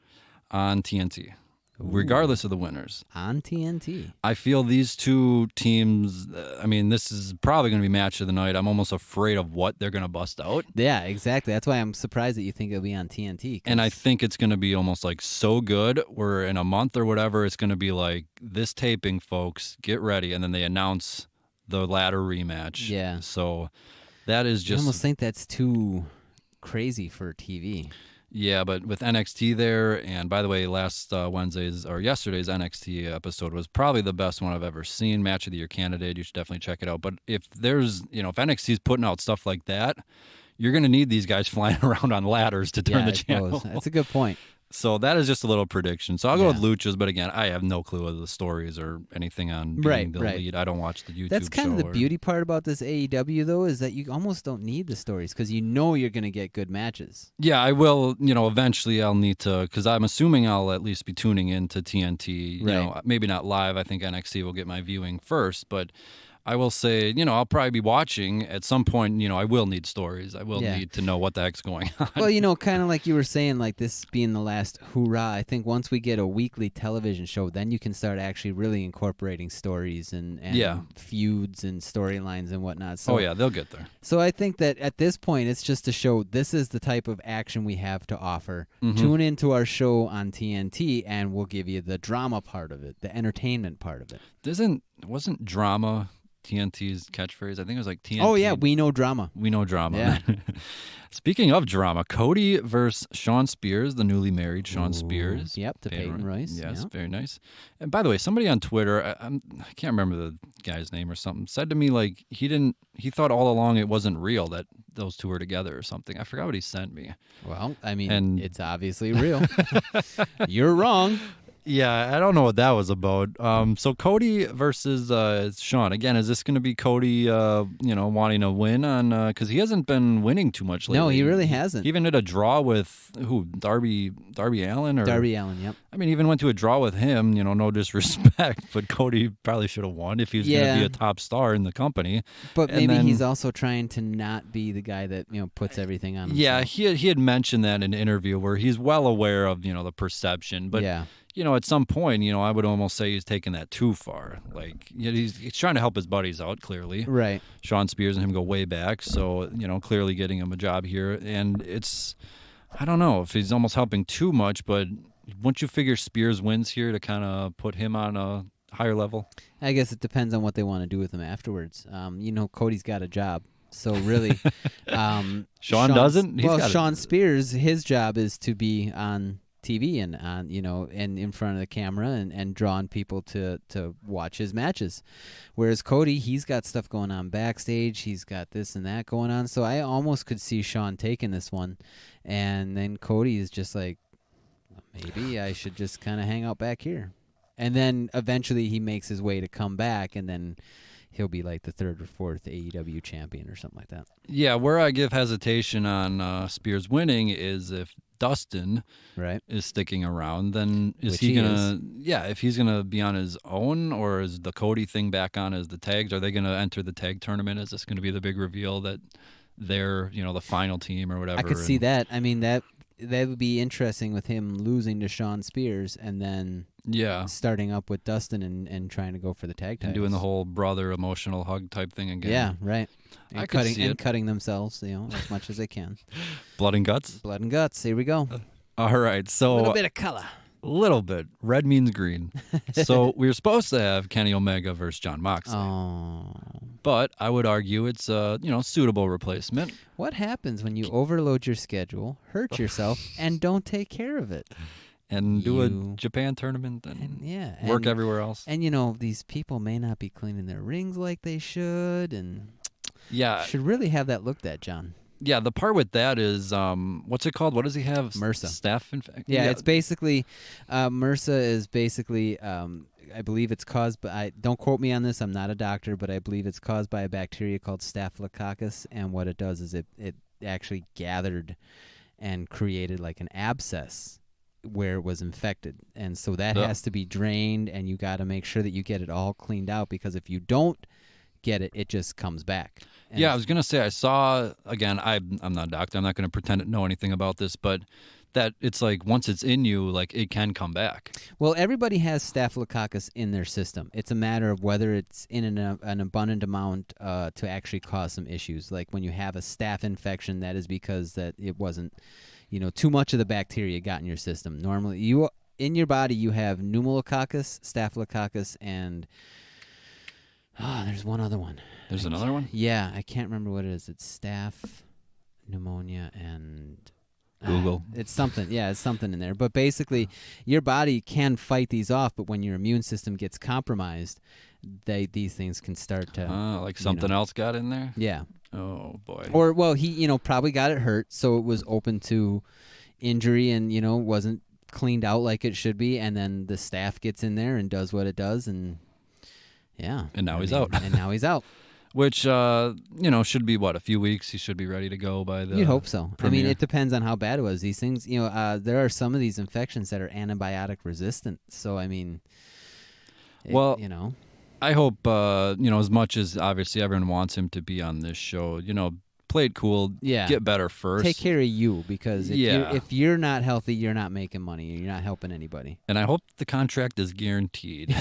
on TNT, regardless of the winners. On TNT? I feel these two teams, this is probably going to be match of the night. I'm almost afraid of what they're going to bust out. Yeah, exactly. That's why I'm surprised that you think it'll be on TNT. And I think it's going to be almost so good where in a month or whatever, it's going to be like, this taping, folks, get ready. And then they announce the ladder rematch. Yeah. So that is just... I almost think that's too crazy for TV. Yeah, but with NXT there, and by the way, yesterday's NXT episode was probably the best one I've ever seen. Match of the Year candidate. You should definitely check it out. But if there's, if NXT's putting out stuff like that, you're going to need these guys flying around on ladders to turn the channel. That's a good point. So that is just a little prediction. So I'll go with Luchas, but again, I have no clue of the stories or anything on being the lead. I don't watch the YouTube show. That's kind of the beauty part about this AEW, though, is that you almost don't need the stories because you're going to get good matches. Yeah, I will. Eventually I'll need to, because I'm assuming I'll at least be tuning into TNT. Maybe not live. I think NXT will get my viewing first, but I will say, I'll probably be watching at some point. I will need stories. I will need to know what the heck's going on. Well, kind of like you were saying, like this being the last hoorah, I think once we get a weekly television show, then you can start actually really incorporating stories and feuds and storylines and whatnot. So, they'll get there. So I think that at this point, it's just to show this is the type of action we have to offer. Mm-hmm. Tune into our show on TNT, and we'll give you the drama part of it, the entertainment part of it. Wasn't drama TNT's catchphrase? I think it was like TNT. Oh, yeah, we know drama. We know drama. Yeah. Speaking of drama, Cody versus Sean Spears, the newly married Sean Spears. Yep, to Peyton Royce. Yes, very nice. And by the way, somebody on Twitter, I can't remember the guy's name or something, said to me like he thought all along it wasn't real that those two were together or something. I forgot what he sent me. Well, it's obviously real. You're wrong. Yeah, I don't know what that was about. So Cody versus Sean. Again, is this going to be Cody, wanting to win on, because he hasn't been winning too much lately. No, he really hasn't. He even did a draw with who? Darby Allin? Darby Allin, yep. I mean, even went to a draw with him, no disrespect, but Cody probably should have won if he was going to be a top star in the company. But maybe he's also trying to not be the guy that, puts everything on himself. Yeah, he had mentioned that in an interview where he's well aware of, the perception. But, at some point, I would almost say he's taking that too far. Like, he's trying to help his buddies out, clearly. Right. Sean Spears and him go way back. So, clearly getting him a job here. And I don't know if he's almost helping too much, but wouldn't you figure Spears wins here to kind of put him on a higher level? I guess it depends on what they want to do with him afterwards. Cody's got a job. So really, Sean doesn't? Sean Spears, his job is to be on TV and on, and in front of the camera and drawing people to watch his matches. Whereas Cody, he's got stuff going on backstage. He's got this and that going on. So I almost could see Sean taking this one. And then Cody is just like, maybe I should just kind of hang out back here. And then eventually he makes his way to come back, and then he'll be like the third or fourth AEW champion or something like that. Yeah, where I give hesitation on Spears winning is if Dustin is sticking around, then is he gonna? Yeah, if he's gonna be on his own, or is the Cody thing back on as the tags? Are they gonna enter the tag tournament? Is this gonna be the big reveal that they're the final team or whatever? I could see that. I mean that would be interesting with him losing to Sean Spears and then starting up with Dustin and trying to go for the tag titles. And doing the whole brother emotional hug type thing again. Yeah, right. And cutting themselves, as much as they can. Blood and guts? Blood and guts. Here we go. All right. So a little bit of color. A little bit. Red means green. So we were supposed to have Kenny Omega versus Jon Moxley. Oh. But I would argue it's a suitable replacement. What happens when you overload your schedule, hurt yourself, and don't take care of it? And do a Japan tournament and work everywhere else. And these people may not be cleaning their rings like they should, and should really have that looked at, John. Yeah, the part with that is, what's it called? What does he have? MRSA. Staph infection? Yeah, it's basically, MRSA is basically, I believe it's caused by, don't quote me on this, I'm not a doctor, but I believe it's caused by a bacteria called Staphylococcus, and what it does is it actually gathered and created like an abscess where it was infected. And so that has to be drained, and you got to make sure that you get it all cleaned out, because if you don't get it, it just comes back. And I was going to say, I saw, again, I'm not a doctor, I'm not going to pretend to know anything about this, but that it's like once it's in you, like it can come back. Well, everybody has Staphylococcus in their system. It's a matter of whether it's in an abundant amount to actually cause some issues. Like when you have a staph infection, that is because that it wasn't, too much of the bacteria got in your system. Normally, in your body, you have pneumococcus, Staphylococcus, and there's one other one. There's another one? Yeah, I can't remember what it is. It's staph, pneumonia, and Google. It's something. Yeah, it's something in there. But basically, your body can fight these off, but when your immune system gets compromised, these things can start to... like something else got in there? Yeah. Oh, boy. Or, well, he, probably got it hurt, so it was open to injury and, wasn't cleaned out like it should be, and then the staph gets in there and does what it does, and... Yeah. And now he's out. And now he's out. Which, should be, a few weeks? He should be ready to go by the You'd hope so. premiere. I mean, it depends on how bad it was. These things, there are some of these infections that are antibiotic resistant. So, I mean, I hope, as much as obviously everyone wants him to be on this show, play it cool, get better first. Take care of you, because if you're not healthy, you're not making money. You're not helping anybody. And I hope the contract is guaranteed.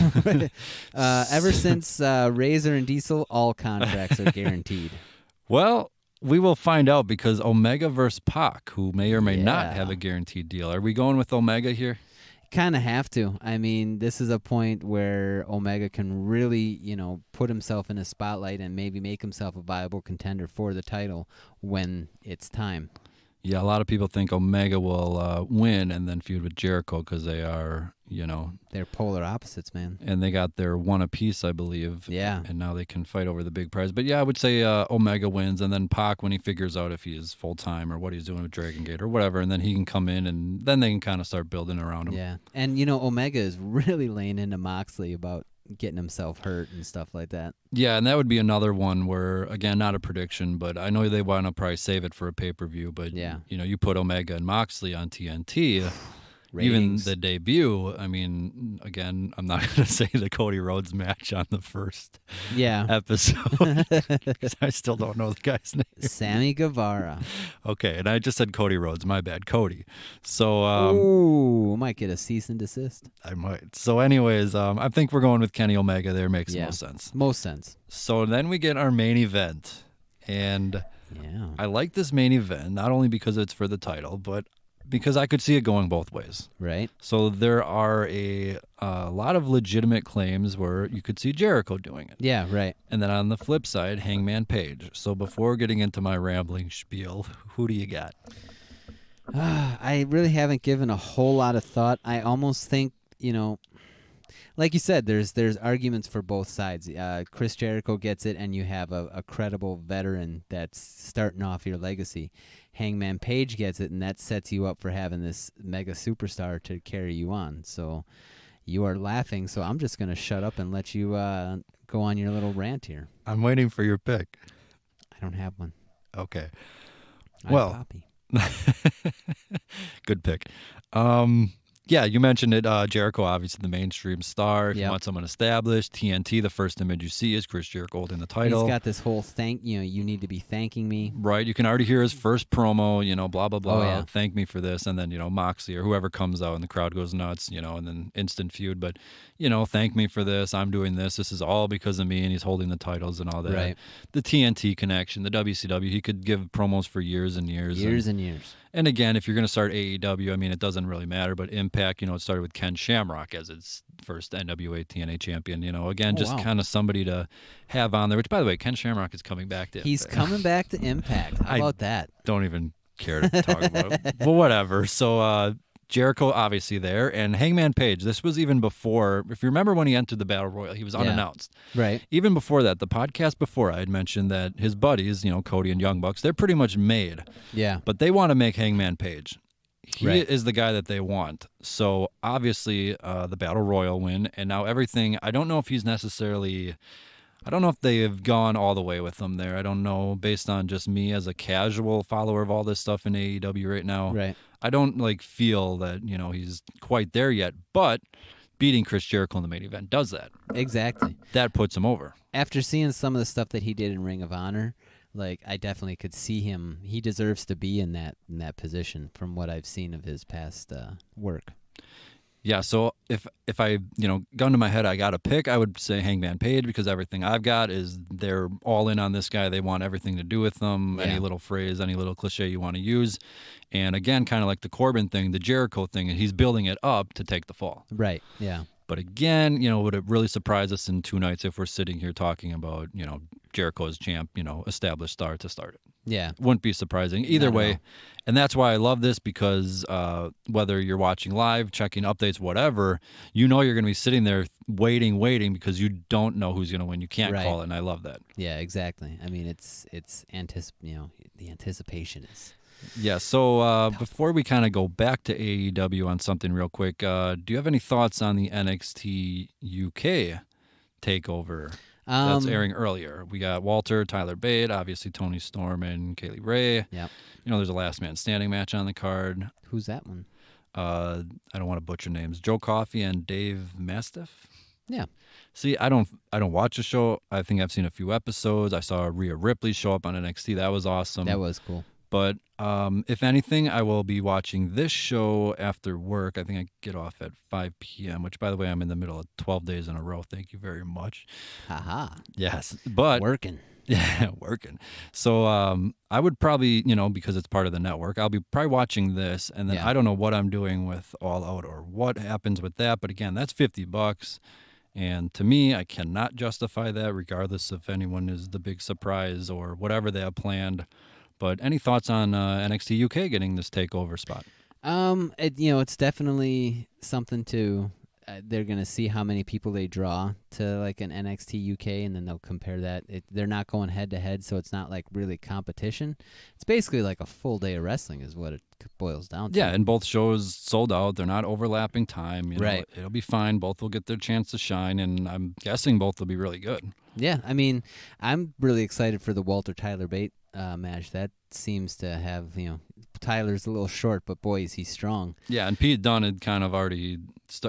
Ever since Razor and Diesel, all contracts are guaranteed. Well, we will find out, because Omega versus Pac, who may or may not have a guaranteed deal. Are we going with Omega here? Kind of have to. I mean, this is a point where Omega can really, put himself in a spotlight and maybe make himself a viable contender for the title when it's time. Yeah, a lot of people think Omega will win and then feud with Jericho because they are, they're polar opposites, man. And they got their one apiece, I believe. Yeah. And now they can fight over the big prize. But yeah, I would say Omega wins, and then Pac, when he figures out if he is full time or what he's doing with Dragon Gate or whatever, and then he can come in, and then they can kind of start building around him. Yeah, and Omega is really laying into Moxley about getting himself hurt and stuff like that. Yeah, and that would be another one where, again, not a prediction, but I know they want to probably save it for a pay-per-view, but, you put Omega and Moxley on TNT, even the debut, I mean, again, I'm not going to say the Cody Rhodes match on the first episode, because I still don't know the guy's name. Sammy Guevara. Okay, and I just said Cody Rhodes. My bad, Cody. So, ooh, might get a cease and desist. I might. So, anyways, I think we're going with Kenny Omega there. Makes most sense. Most sense. So then we get our main event, and I like this main event not only because it's for the title, but because I could see it going both ways. Right. So there are a lot of legitimate claims where you could see Jericho doing it. Yeah, right. And then on the flip side, Hangman Page. So before getting into my rambling spiel, who do you got? I really haven't given a whole lot of thought. I almost think, like you said, there's arguments for both sides. Chris Jericho gets it, and you have a credible veteran that's starting off your legacy. Hangman Page gets it, and that sets you up for having this mega superstar to carry you on. So you are laughing, so I'm just going to shut up and let you go on your little rant here. I'm waiting for your pick. I don't have one. Okay. Well, good pick. Yeah, you mentioned it. Jericho, obviously the mainstream star. If you want someone established, TNT, the first image you see is Chris Jericho holding the title. He's got this whole you need to be thanking me. Right. You can already hear his first promo, blah, blah, blah. Oh, yeah. Thank me for this. And then, Moxley or whoever comes out and the crowd goes nuts, and then instant feud. But, thank me for this. I'm doing this. This is all because of me. And he's holding the titles and all that. Right. The TNT connection, the WCW, he could give promos for years and years. Years and years. And again, if you're going to start AEW, I mean, it doesn't really matter. But Impact, it started with Ken Shamrock as its first NWA TNA champion. Again, kind of somebody to have on there. Which, by the way, Ken Shamrock is coming back to Impact. He's coming back to Impact. How about that? Don't even care to talk about it. But whatever. So Jericho, obviously, there. And Hangman Page, this was even before. If you remember when he entered the Battle Royal, he was unannounced. Right. Even before that, the podcast before, I had mentioned that his buddies, Cody and Young Bucks, they're pretty much made. Yeah. But they want to make Hangman Page. He Right. is the guy that they want. So obviously the Battle Royal win, and now everything, I don't know if they have gone all the way with him there. I don't know, based on just me as a casual follower of all this stuff in AEW right now. Right. I don't feel that, he's quite there yet, but beating Chris Jericho in the main event does that. Exactly. That puts him over. After seeing some of the stuff that he did in Ring of Honor, I definitely could see him. He deserves to be in that position from what I've seen of his past work. Yeah, so if I, gun to my head, I got to pick, I would say Hangman Page, because everything I've got is they're all in on this guy. They want everything to do with him, any little phrase, any little cliche you want to use. And again, kind of like the Corbin thing, the Jericho thing, he's building it up to take the fall. Right, yeah. But again, would it really surprise us in 2 nights if we're sitting here talking about, Jericho's champ, established star to start it? Yeah. Wouldn't be surprising either way. And that's why I love this, because whether you're watching live, checking updates, whatever, you're going to be sitting there waiting because you don't know who's going to win. You can't call it, and I love that. Yeah, exactly. I mean, it's the anticipation is. Yeah, so before we kind of go back to AEW on something real quick, do you have any thoughts on the NXT UK Takeover that's airing earlier? We got Walter, Tyler Bate, obviously Tony Storm, and Kaylee Ray. Yep. There's a last man standing match on the card. Who's that one? I don't want to butcher names. Joe Coffey and Dave Mastiff. Yeah. See, I don't watch the show. I think I've seen a few episodes. I saw Rhea Ripley show up on NXT. That was awesome. That was cool. But if anything, I will be watching this show after work. I think I get off at 5 p.m., which, by the way, I'm in the middle of 12 days in a row. Thank you very much. Haha. Yes. But working. Yeah, working. So I would probably, because it's part of the network, I'll be probably watching this. And then I don't know what I'm doing with All Out or what happens with that. But again, that's $50. And to me, I cannot justify that, regardless if anyone is the big surprise or whatever they have planned. But any thoughts on NXT UK getting this takeover spot? It's definitely something to. They're gonna see how many people they draw to like an NXT UK, and then they'll compare that. They're not going head to head, so it's not like really competition. It's basically like a full day of wrestling, is what it boils down to. Yeah, and both shows sold out. They're not overlapping time. Right. It'll be fine. Both will get their chance to shine, and I'm guessing both will be really good. Yeah, I mean, I'm really excited for the Walter Tyler Bate match. That seems to have, Tyler's a little short, but boy, is he strong. Yeah, and Pete Dunne had kind of already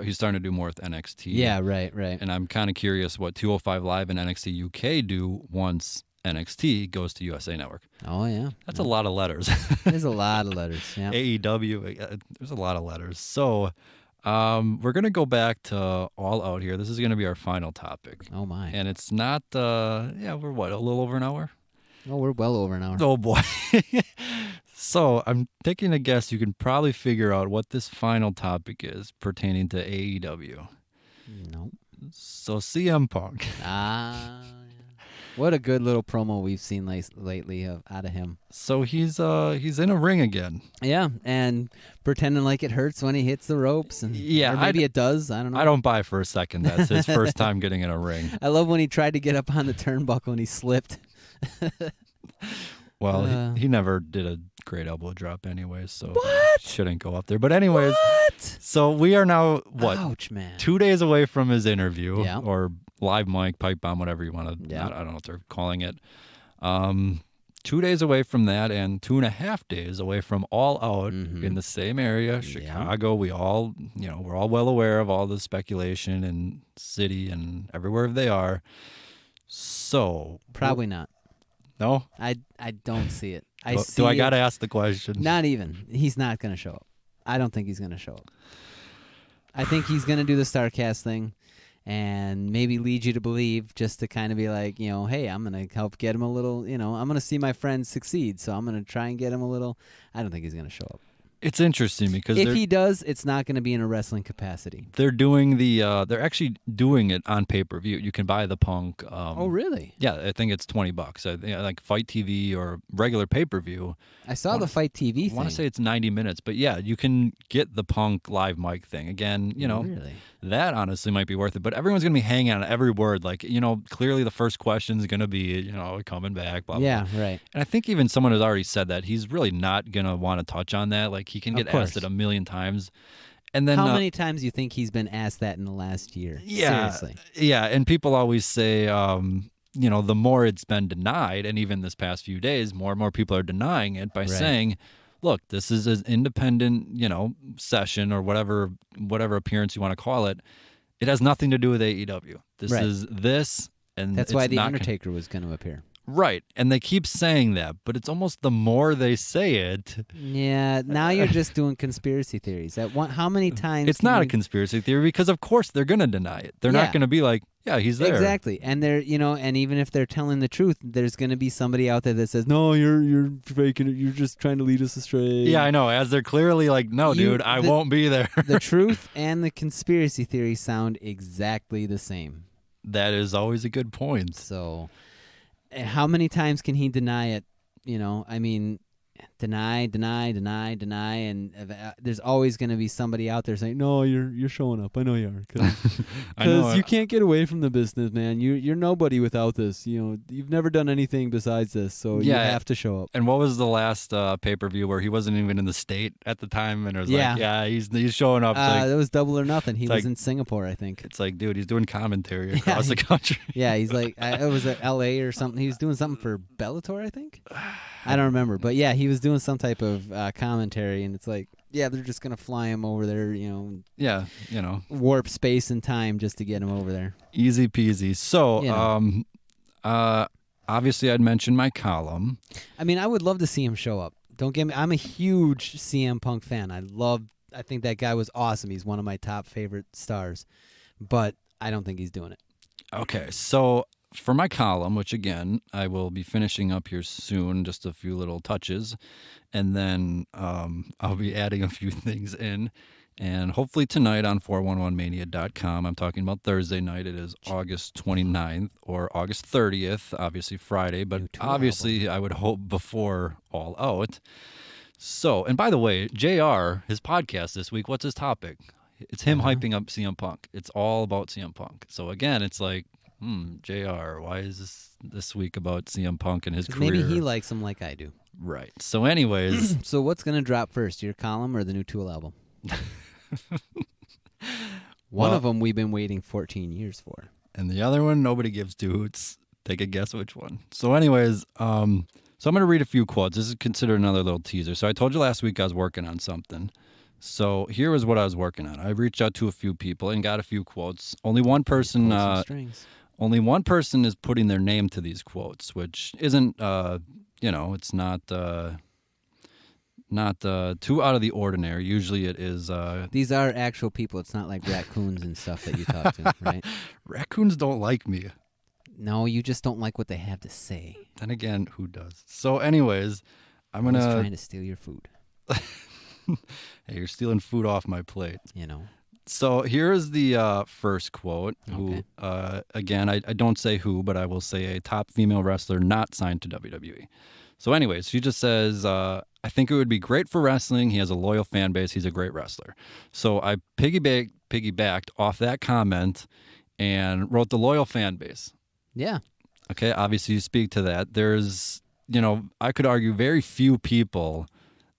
he's starting to do more with NXT. Yeah, right. And I'm kind of curious what 205 Live and NXT UK do once NXT goes to USA Network. Oh, yeah. That's a lot of letters. There's a lot of letters, yeah. AEW, there's a lot of letters. So we're going to go back to All Out here. This is going to be our final topic. Oh, my. And it's not, we're what, a little over an hour? Oh, we're well over an hour. Oh, boy. So I'm taking a guess you can probably figure out what this final topic is pertaining to AEW. Nope. So CM Punk. What a good little promo we've seen lately out of him. So he's in a ring again. Yeah, and pretending like it hurts when he hits the ropes. And, yeah, or maybe it does. I don't know. I don't buy for a second that's his first time getting in a ring. I love when he tried to get up on the turnbuckle and he slipped. Well, he never did a great elbow drop anyways, so what? Shouldn't go up there. But anyways, what? So we are now, Ouch, man. 2 days away from his interview, yeah. or live mic, pipe bomb, whatever you want to, yeah. I don't know what they're calling it. 2 days away from that and 2.5 days away from All Out in the same area, Chicago. Yeah. We all, we're all well aware of all the speculation and city and everywhere they are. So probably not. No? I don't see it. Do I got to ask the question? Not even. He's not going to show up. I don't think he's going to show up. I think he's going to do the StarCast thing and maybe lead you to believe, just to kind of be like, hey, I'm going to help get him a little, I'm going to see my friend succeed, so I'm going to try and get him a little. I don't think he's going to show up. It's interesting because if he does, it's not going to be in a wrestling capacity. They're doing they're actually doing it on pay-per-view. You can buy the Punk. Oh, really? Yeah, I think it's $20. Like Fight TV or regular pay-per-view. I saw the Fight TV thing. I want to say it's 90 minutes, but yeah, you can get the Punk live mic thing. Again, really? That honestly might be worth it, but everyone's going to be hanging on every word. Like, clearly the first question is going to be, coming back, blah, blah, yeah, blah. Right. And I think even someone has already said that he's really not going to want to touch on that. Like, he can get asked it a million times. And then how many times do you think he's been asked that in the last year? Yeah. Seriously. Yeah, and people always say, the more it's been denied, and even this past few days, more and more people are denying it by saying, look, this is an independent, session or whatever appearance you want to call it. It has nothing to do with AEW. This is this, and that's why The Undertaker was going to appear. Right, and they keep saying that, but it's almost the more they say it. Yeah, now you're just doing conspiracy theories. How many times? It's not a conspiracy theory because, of course, they're going to deny it. They're not going to be like, yeah, he's there. Exactly, and they're and even if they're telling the truth, there's going to be somebody out there that says, no, you're faking it. You're just trying to lead us astray. Yeah, I know. As they're clearly like, no, dude, I won't be there. The truth and the conspiracy theory sound exactly the same. That is always a good point. So, how many times can he deny it? Deny, and there's always going to be somebody out there saying, "No, you're showing up. I know you are, because you can't get away from the business, man. You're nobody without this. You've never done anything besides this, so you have to show up." And what was the last pay-per-view where he wasn't even in the state at the time, and it was he's showing up. That was Double or Nothing. He was in Singapore, I think. It's like, dude, he's doing commentary across the country. Yeah, he's like, it was at L.A. or something. He was doing something for Bellator, I think. I don't remember, but yeah, he was doing some type of commentary, and it's like, they're just gonna fly him over there, warp space and time just to get him over there. Easy peasy. So, obviously, I'd mentioned my column. I would love to see him show up. Don't get me. I'm a huge CM Punk fan. I think that guy was awesome. He's one of my top favorite stars, but I don't think he's doing it. Okay, so for my column, which again, I will be finishing up here soon, just a few little touches, and then I'll be adding a few things in, And hopefully tonight on 411mania.com, I'm talking about Thursday night. It is August 29th or August 30th, obviously Friday, but obviously I would hope before All Out. So, and by the way, JR, his podcast this week, what's his topic? It's him hyping up CM Punk. It's all about CM Punk. So again, it's like, JR, why is this week about CM Punk and his career? Maybe he likes him like I do. Right. So anyways. So what's going to drop first, your column or the new Tool album? One of them we've been waiting 14 years for. And the other one, nobody gives two hoots. Take a guess which one. So anyways, so I'm going to read a few quotes. This is considered another little teaser. So I told you last week I was working on something. So here was what I was working on. I reached out to a few people and got a few quotes. Only one person is putting their name to these quotes, which isn't, it's not too out of the ordinary. Usually it is. These are actual people. It's not like raccoons and stuff that you talk to, right? Raccoons don't like me. No, you just don't like what they have to say. Then again, who does? So anyways, I'm going to... trying to steal your food. Hey, you're stealing food off my plate. You know. So here is the first quote. Okay. Who, again, I don't say who, but I will say a top female wrestler not signed to WWE. So anyways, she just says, I think it would be great for wrestling. He has a loyal fan base. He's a great wrestler. So I piggybacked off that comment and wrote the loyal fan base. Yeah. Okay, obviously you speak to that. There's, I could argue very few people,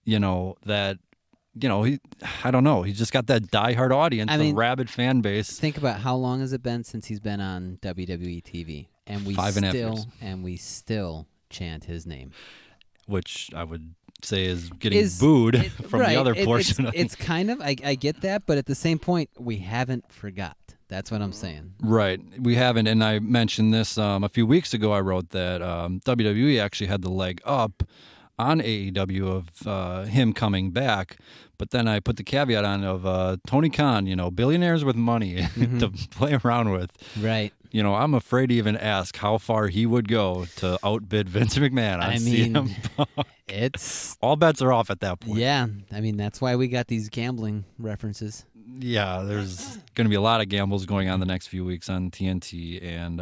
that, I don't know. He's just got that diehard audience, rabid fan base. Think about how long has it been since he's been on WWE TV, and we 5.5 years. And we still chant his name, which I would say is getting booed from the other portion. It's kind of I get that, but at the same point, we haven't forgot. That's what I'm saying. Right. We haven't, and I mentioned this a few weeks ago. I wrote that WWE actually had the leg up on AEW of him coming back, but then I put the caveat on of Tony Khan, billionaires with money to play around with. Right. I'm afraid to even ask how far he would go to outbid Vince McMahon on CM Punk. It's... all bets are off at that point. Yeah. That's why we got these gambling references. Yeah, there's going to be a lot of gambles going on the next few weeks on TNT and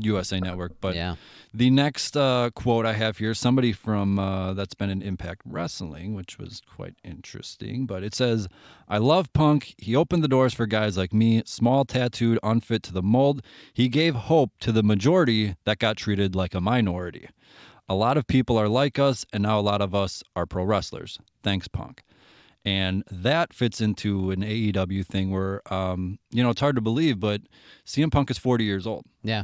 USA Network. But the next quote I have here, somebody from that's been in Impact Wrestling, which was quite interesting. But it says, I love Punk. He opened the doors for guys like me, small, tattooed, unfit to the mold. He gave hope to the majority that got treated like a minority. A lot of people are like us, and now a lot of us are pro wrestlers. Thanks, Punk. And that fits into an AEW thing where, it's hard to believe, but CM Punk is 40 years old. Yeah.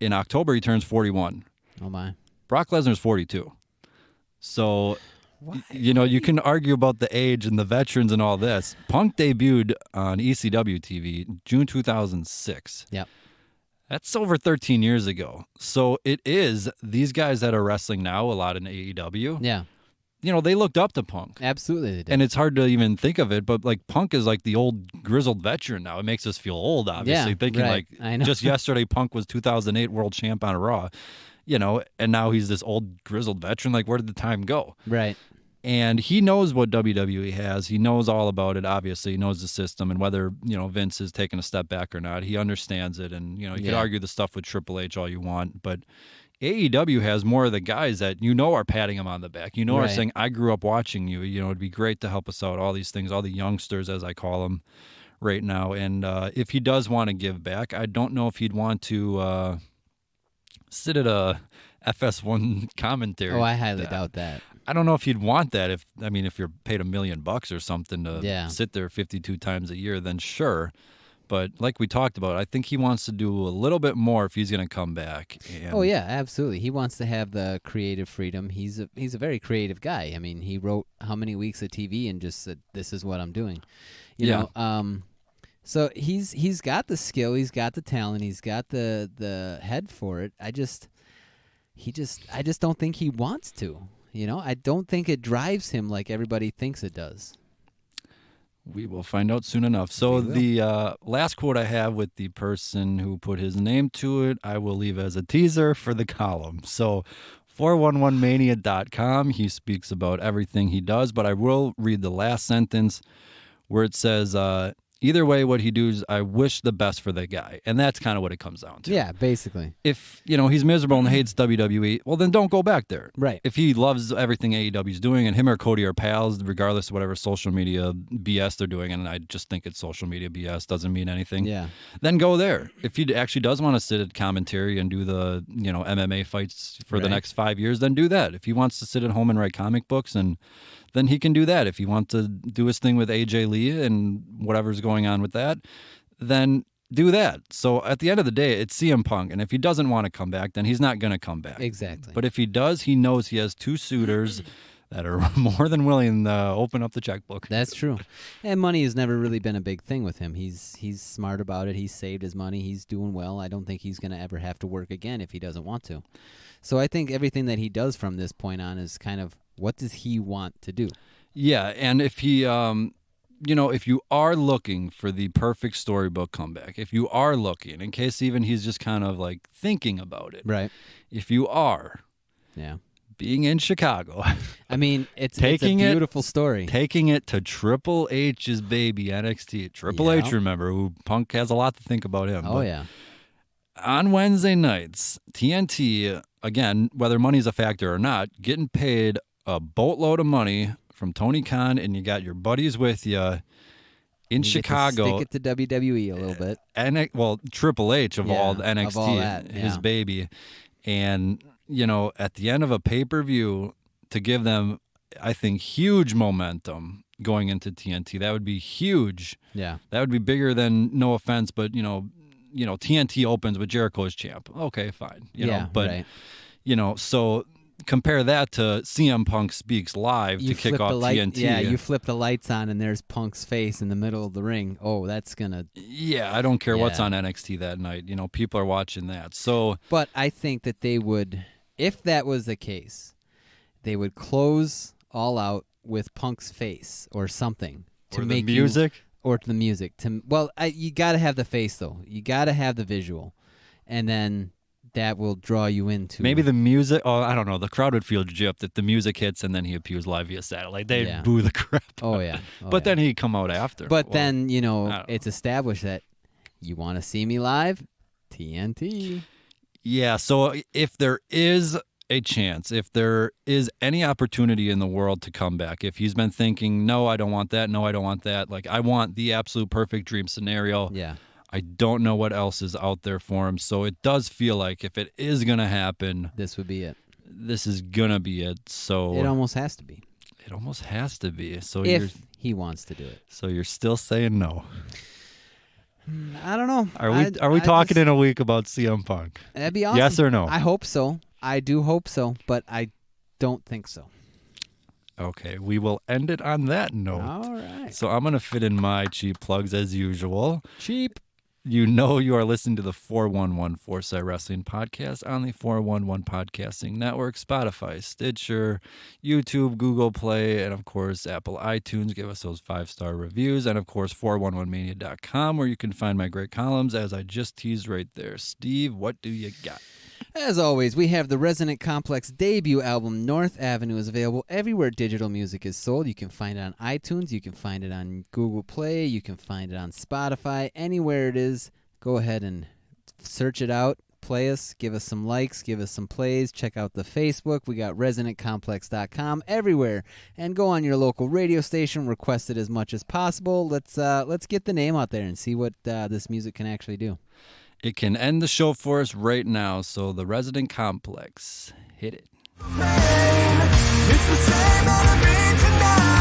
In October, he turns 41. Oh, my. Brock Lesnar's 42. So, you can argue about the age and the veterans and all this. Punk debuted on ECW TV June 2006. Yep. That's over 13 years ago. So it is these guys that are wrestling now a lot in AEW. Yeah. They looked up to Punk. Absolutely they did. And it's hard to even think of it, but Punk is like the old grizzled veteran now. It makes us feel old, obviously. Thinking I know. Just yesterday Punk was 2008 world champ on Raw, and now he's this old grizzled veteran. Like, where did the time go? Right. And he knows what WWE has. He knows all about it, obviously. He knows the system and whether, Vince is taking a step back or not. He understands it. And, you could argue the stuff with Triple H all you want, but AEW has more of the guys that are patting him on the back. Are saying, I grew up watching you. It'd be great to help us out. All these things, all the youngsters, as I call them right now. And if he does want to give back, I don't know if he'd want to sit at a FS1 commentary. Oh, I highly doubt that. I don't know if you'd want that. If you're paid $1 million or something to sit there 52 times a year, then sure. But like we talked about, I think he wants to do a little bit more if he's going to come back. And oh yeah, absolutely. He wants to have the creative freedom. He's a very creative guy. He wrote how many weeks of TV and just said, "This is what I'm doing." You know. So he's got the skill, he's got the talent, he's got the head for it. I just don't think he wants to. I don't think it drives him like everybody thinks it does. We will find out soon enough. So the last quote I have with the person who put his name to it, I will leave as a teaser for the column. So 411mania.com, he speaks about everything he does, but I will read the last sentence where it says, either way, what he does, I wish the best for the guy. And that's kind of what it comes down to. Yeah, basically. If, he's miserable and hates WWE, well, then don't go back there. Right. If he loves everything AEW's doing and him or Cody are pals, regardless of whatever social media BS they're doing, and I just think it's social media BS, doesn't mean anything, then go there. If he actually does want to sit at commentary and do the, MMA fights for the next 5 years, then do that. If he wants to sit at home and write comic books, and then he can do that. If he wants to do his thing with AJ Lee and whatever's going on with that, then do that. So at the end of the day, it's CM Punk. And if he doesn't want to come back, then he's not going to come back. Exactly. But if he does, he knows he has 2 suitors that are more than willing to open up the checkbook. That's true. And money has never really been a big thing with him. He's smart about it. He's saved his money. He's doing well. I don't think he's going to ever have to work again if he doesn't want to. So I think everything that he does from this point on is kind of, what does he want to do? Yeah, and if he, if you are looking for the perfect storybook comeback, if you are looking, in case even he's just kind of like thinking about it. Right. If you are. Yeah. Being in Chicago. I mean, it's a beautiful story. Taking it to Triple H's baby, NXT. Triple H, remember, who Punk has a lot to think about him. Oh, yeah. On Wednesday nights, TNT, again, whether money's a factor or not, getting paid a boatload of money from Tony Khan, and you got your buddies with you in Chicago. Stick it to WWE a little bit. Triple H of all the NXT, of all that, his baby. And, at the end of a pay-per-view, to give them, I think, huge momentum going into TNT. That would be huge. Yeah. That would be bigger than, no offense, but, TNT opens with Jericho as champ. Okay, fine. So compare that to CM Punk speaks live to kick off TNT. Yeah, you flip the lights on and there's Punk's face in the middle of the ring. Oh, that's gonna. Yeah, I don't care what's on NXT that night. People are watching that. So, but I think that they would, if that was the case, they would close all out with Punk's face or something to make the music. Or to the music. You got to have the face though. You got to have the visual, and then that will draw you into maybe the music. Oh, I don't know. The crowd would feel gypped if the music hits and then he appears live via satellite. They'd boo the crap. Oh yeah. But then he'd come out after. But then it's established that you want to see me live, TNT. Yeah. So if there is a chance, if there is any opportunity in the world to come back, if he's been thinking, no, I don't want that. No, I don't want that. Like, I want the absolute perfect dream scenario. Yeah. I don't know what else is out there for him. So it does feel like if it is going to happen, this would be it. This is going to be it. So it almost has to be. It almost has to be. So if he wants to do it. So you're still saying no. I don't know. Are we talking in a week about CM Punk? That'd be awesome. Yes or no? I hope so. I do hope so, but I don't think so. Okay, we will end it on that note. All right. So I'm going to fit in my cheap plugs as usual. Cheap. You are listening to the 411 Foresight Wrestling Podcast on the 411 Podcasting Network, Spotify, Stitcher, YouTube, Google Play, and, of course, Apple iTunes. Give us those 5-star reviews. And, of course, 411mania.com, where you can find my great columns, as I just teased right there. Steve, what do you got? As always, we have the Resonant Complex debut album, North Avenue, is available everywhere digital music is sold. You can find it on iTunes. You can find it on Google Play. You can find it on Spotify. Anywhere it is, go ahead and search it out. Play us. Give us some likes. Give us some plays. Check out the Facebook. We got ResonantComplex.com everywhere. And go on your local radio station. Request it as much as possible. Let's get the name out there and see what this music can actually do. It can end the show for us right now, so the Resident Complex, hit it. It's the same on a beat tonight.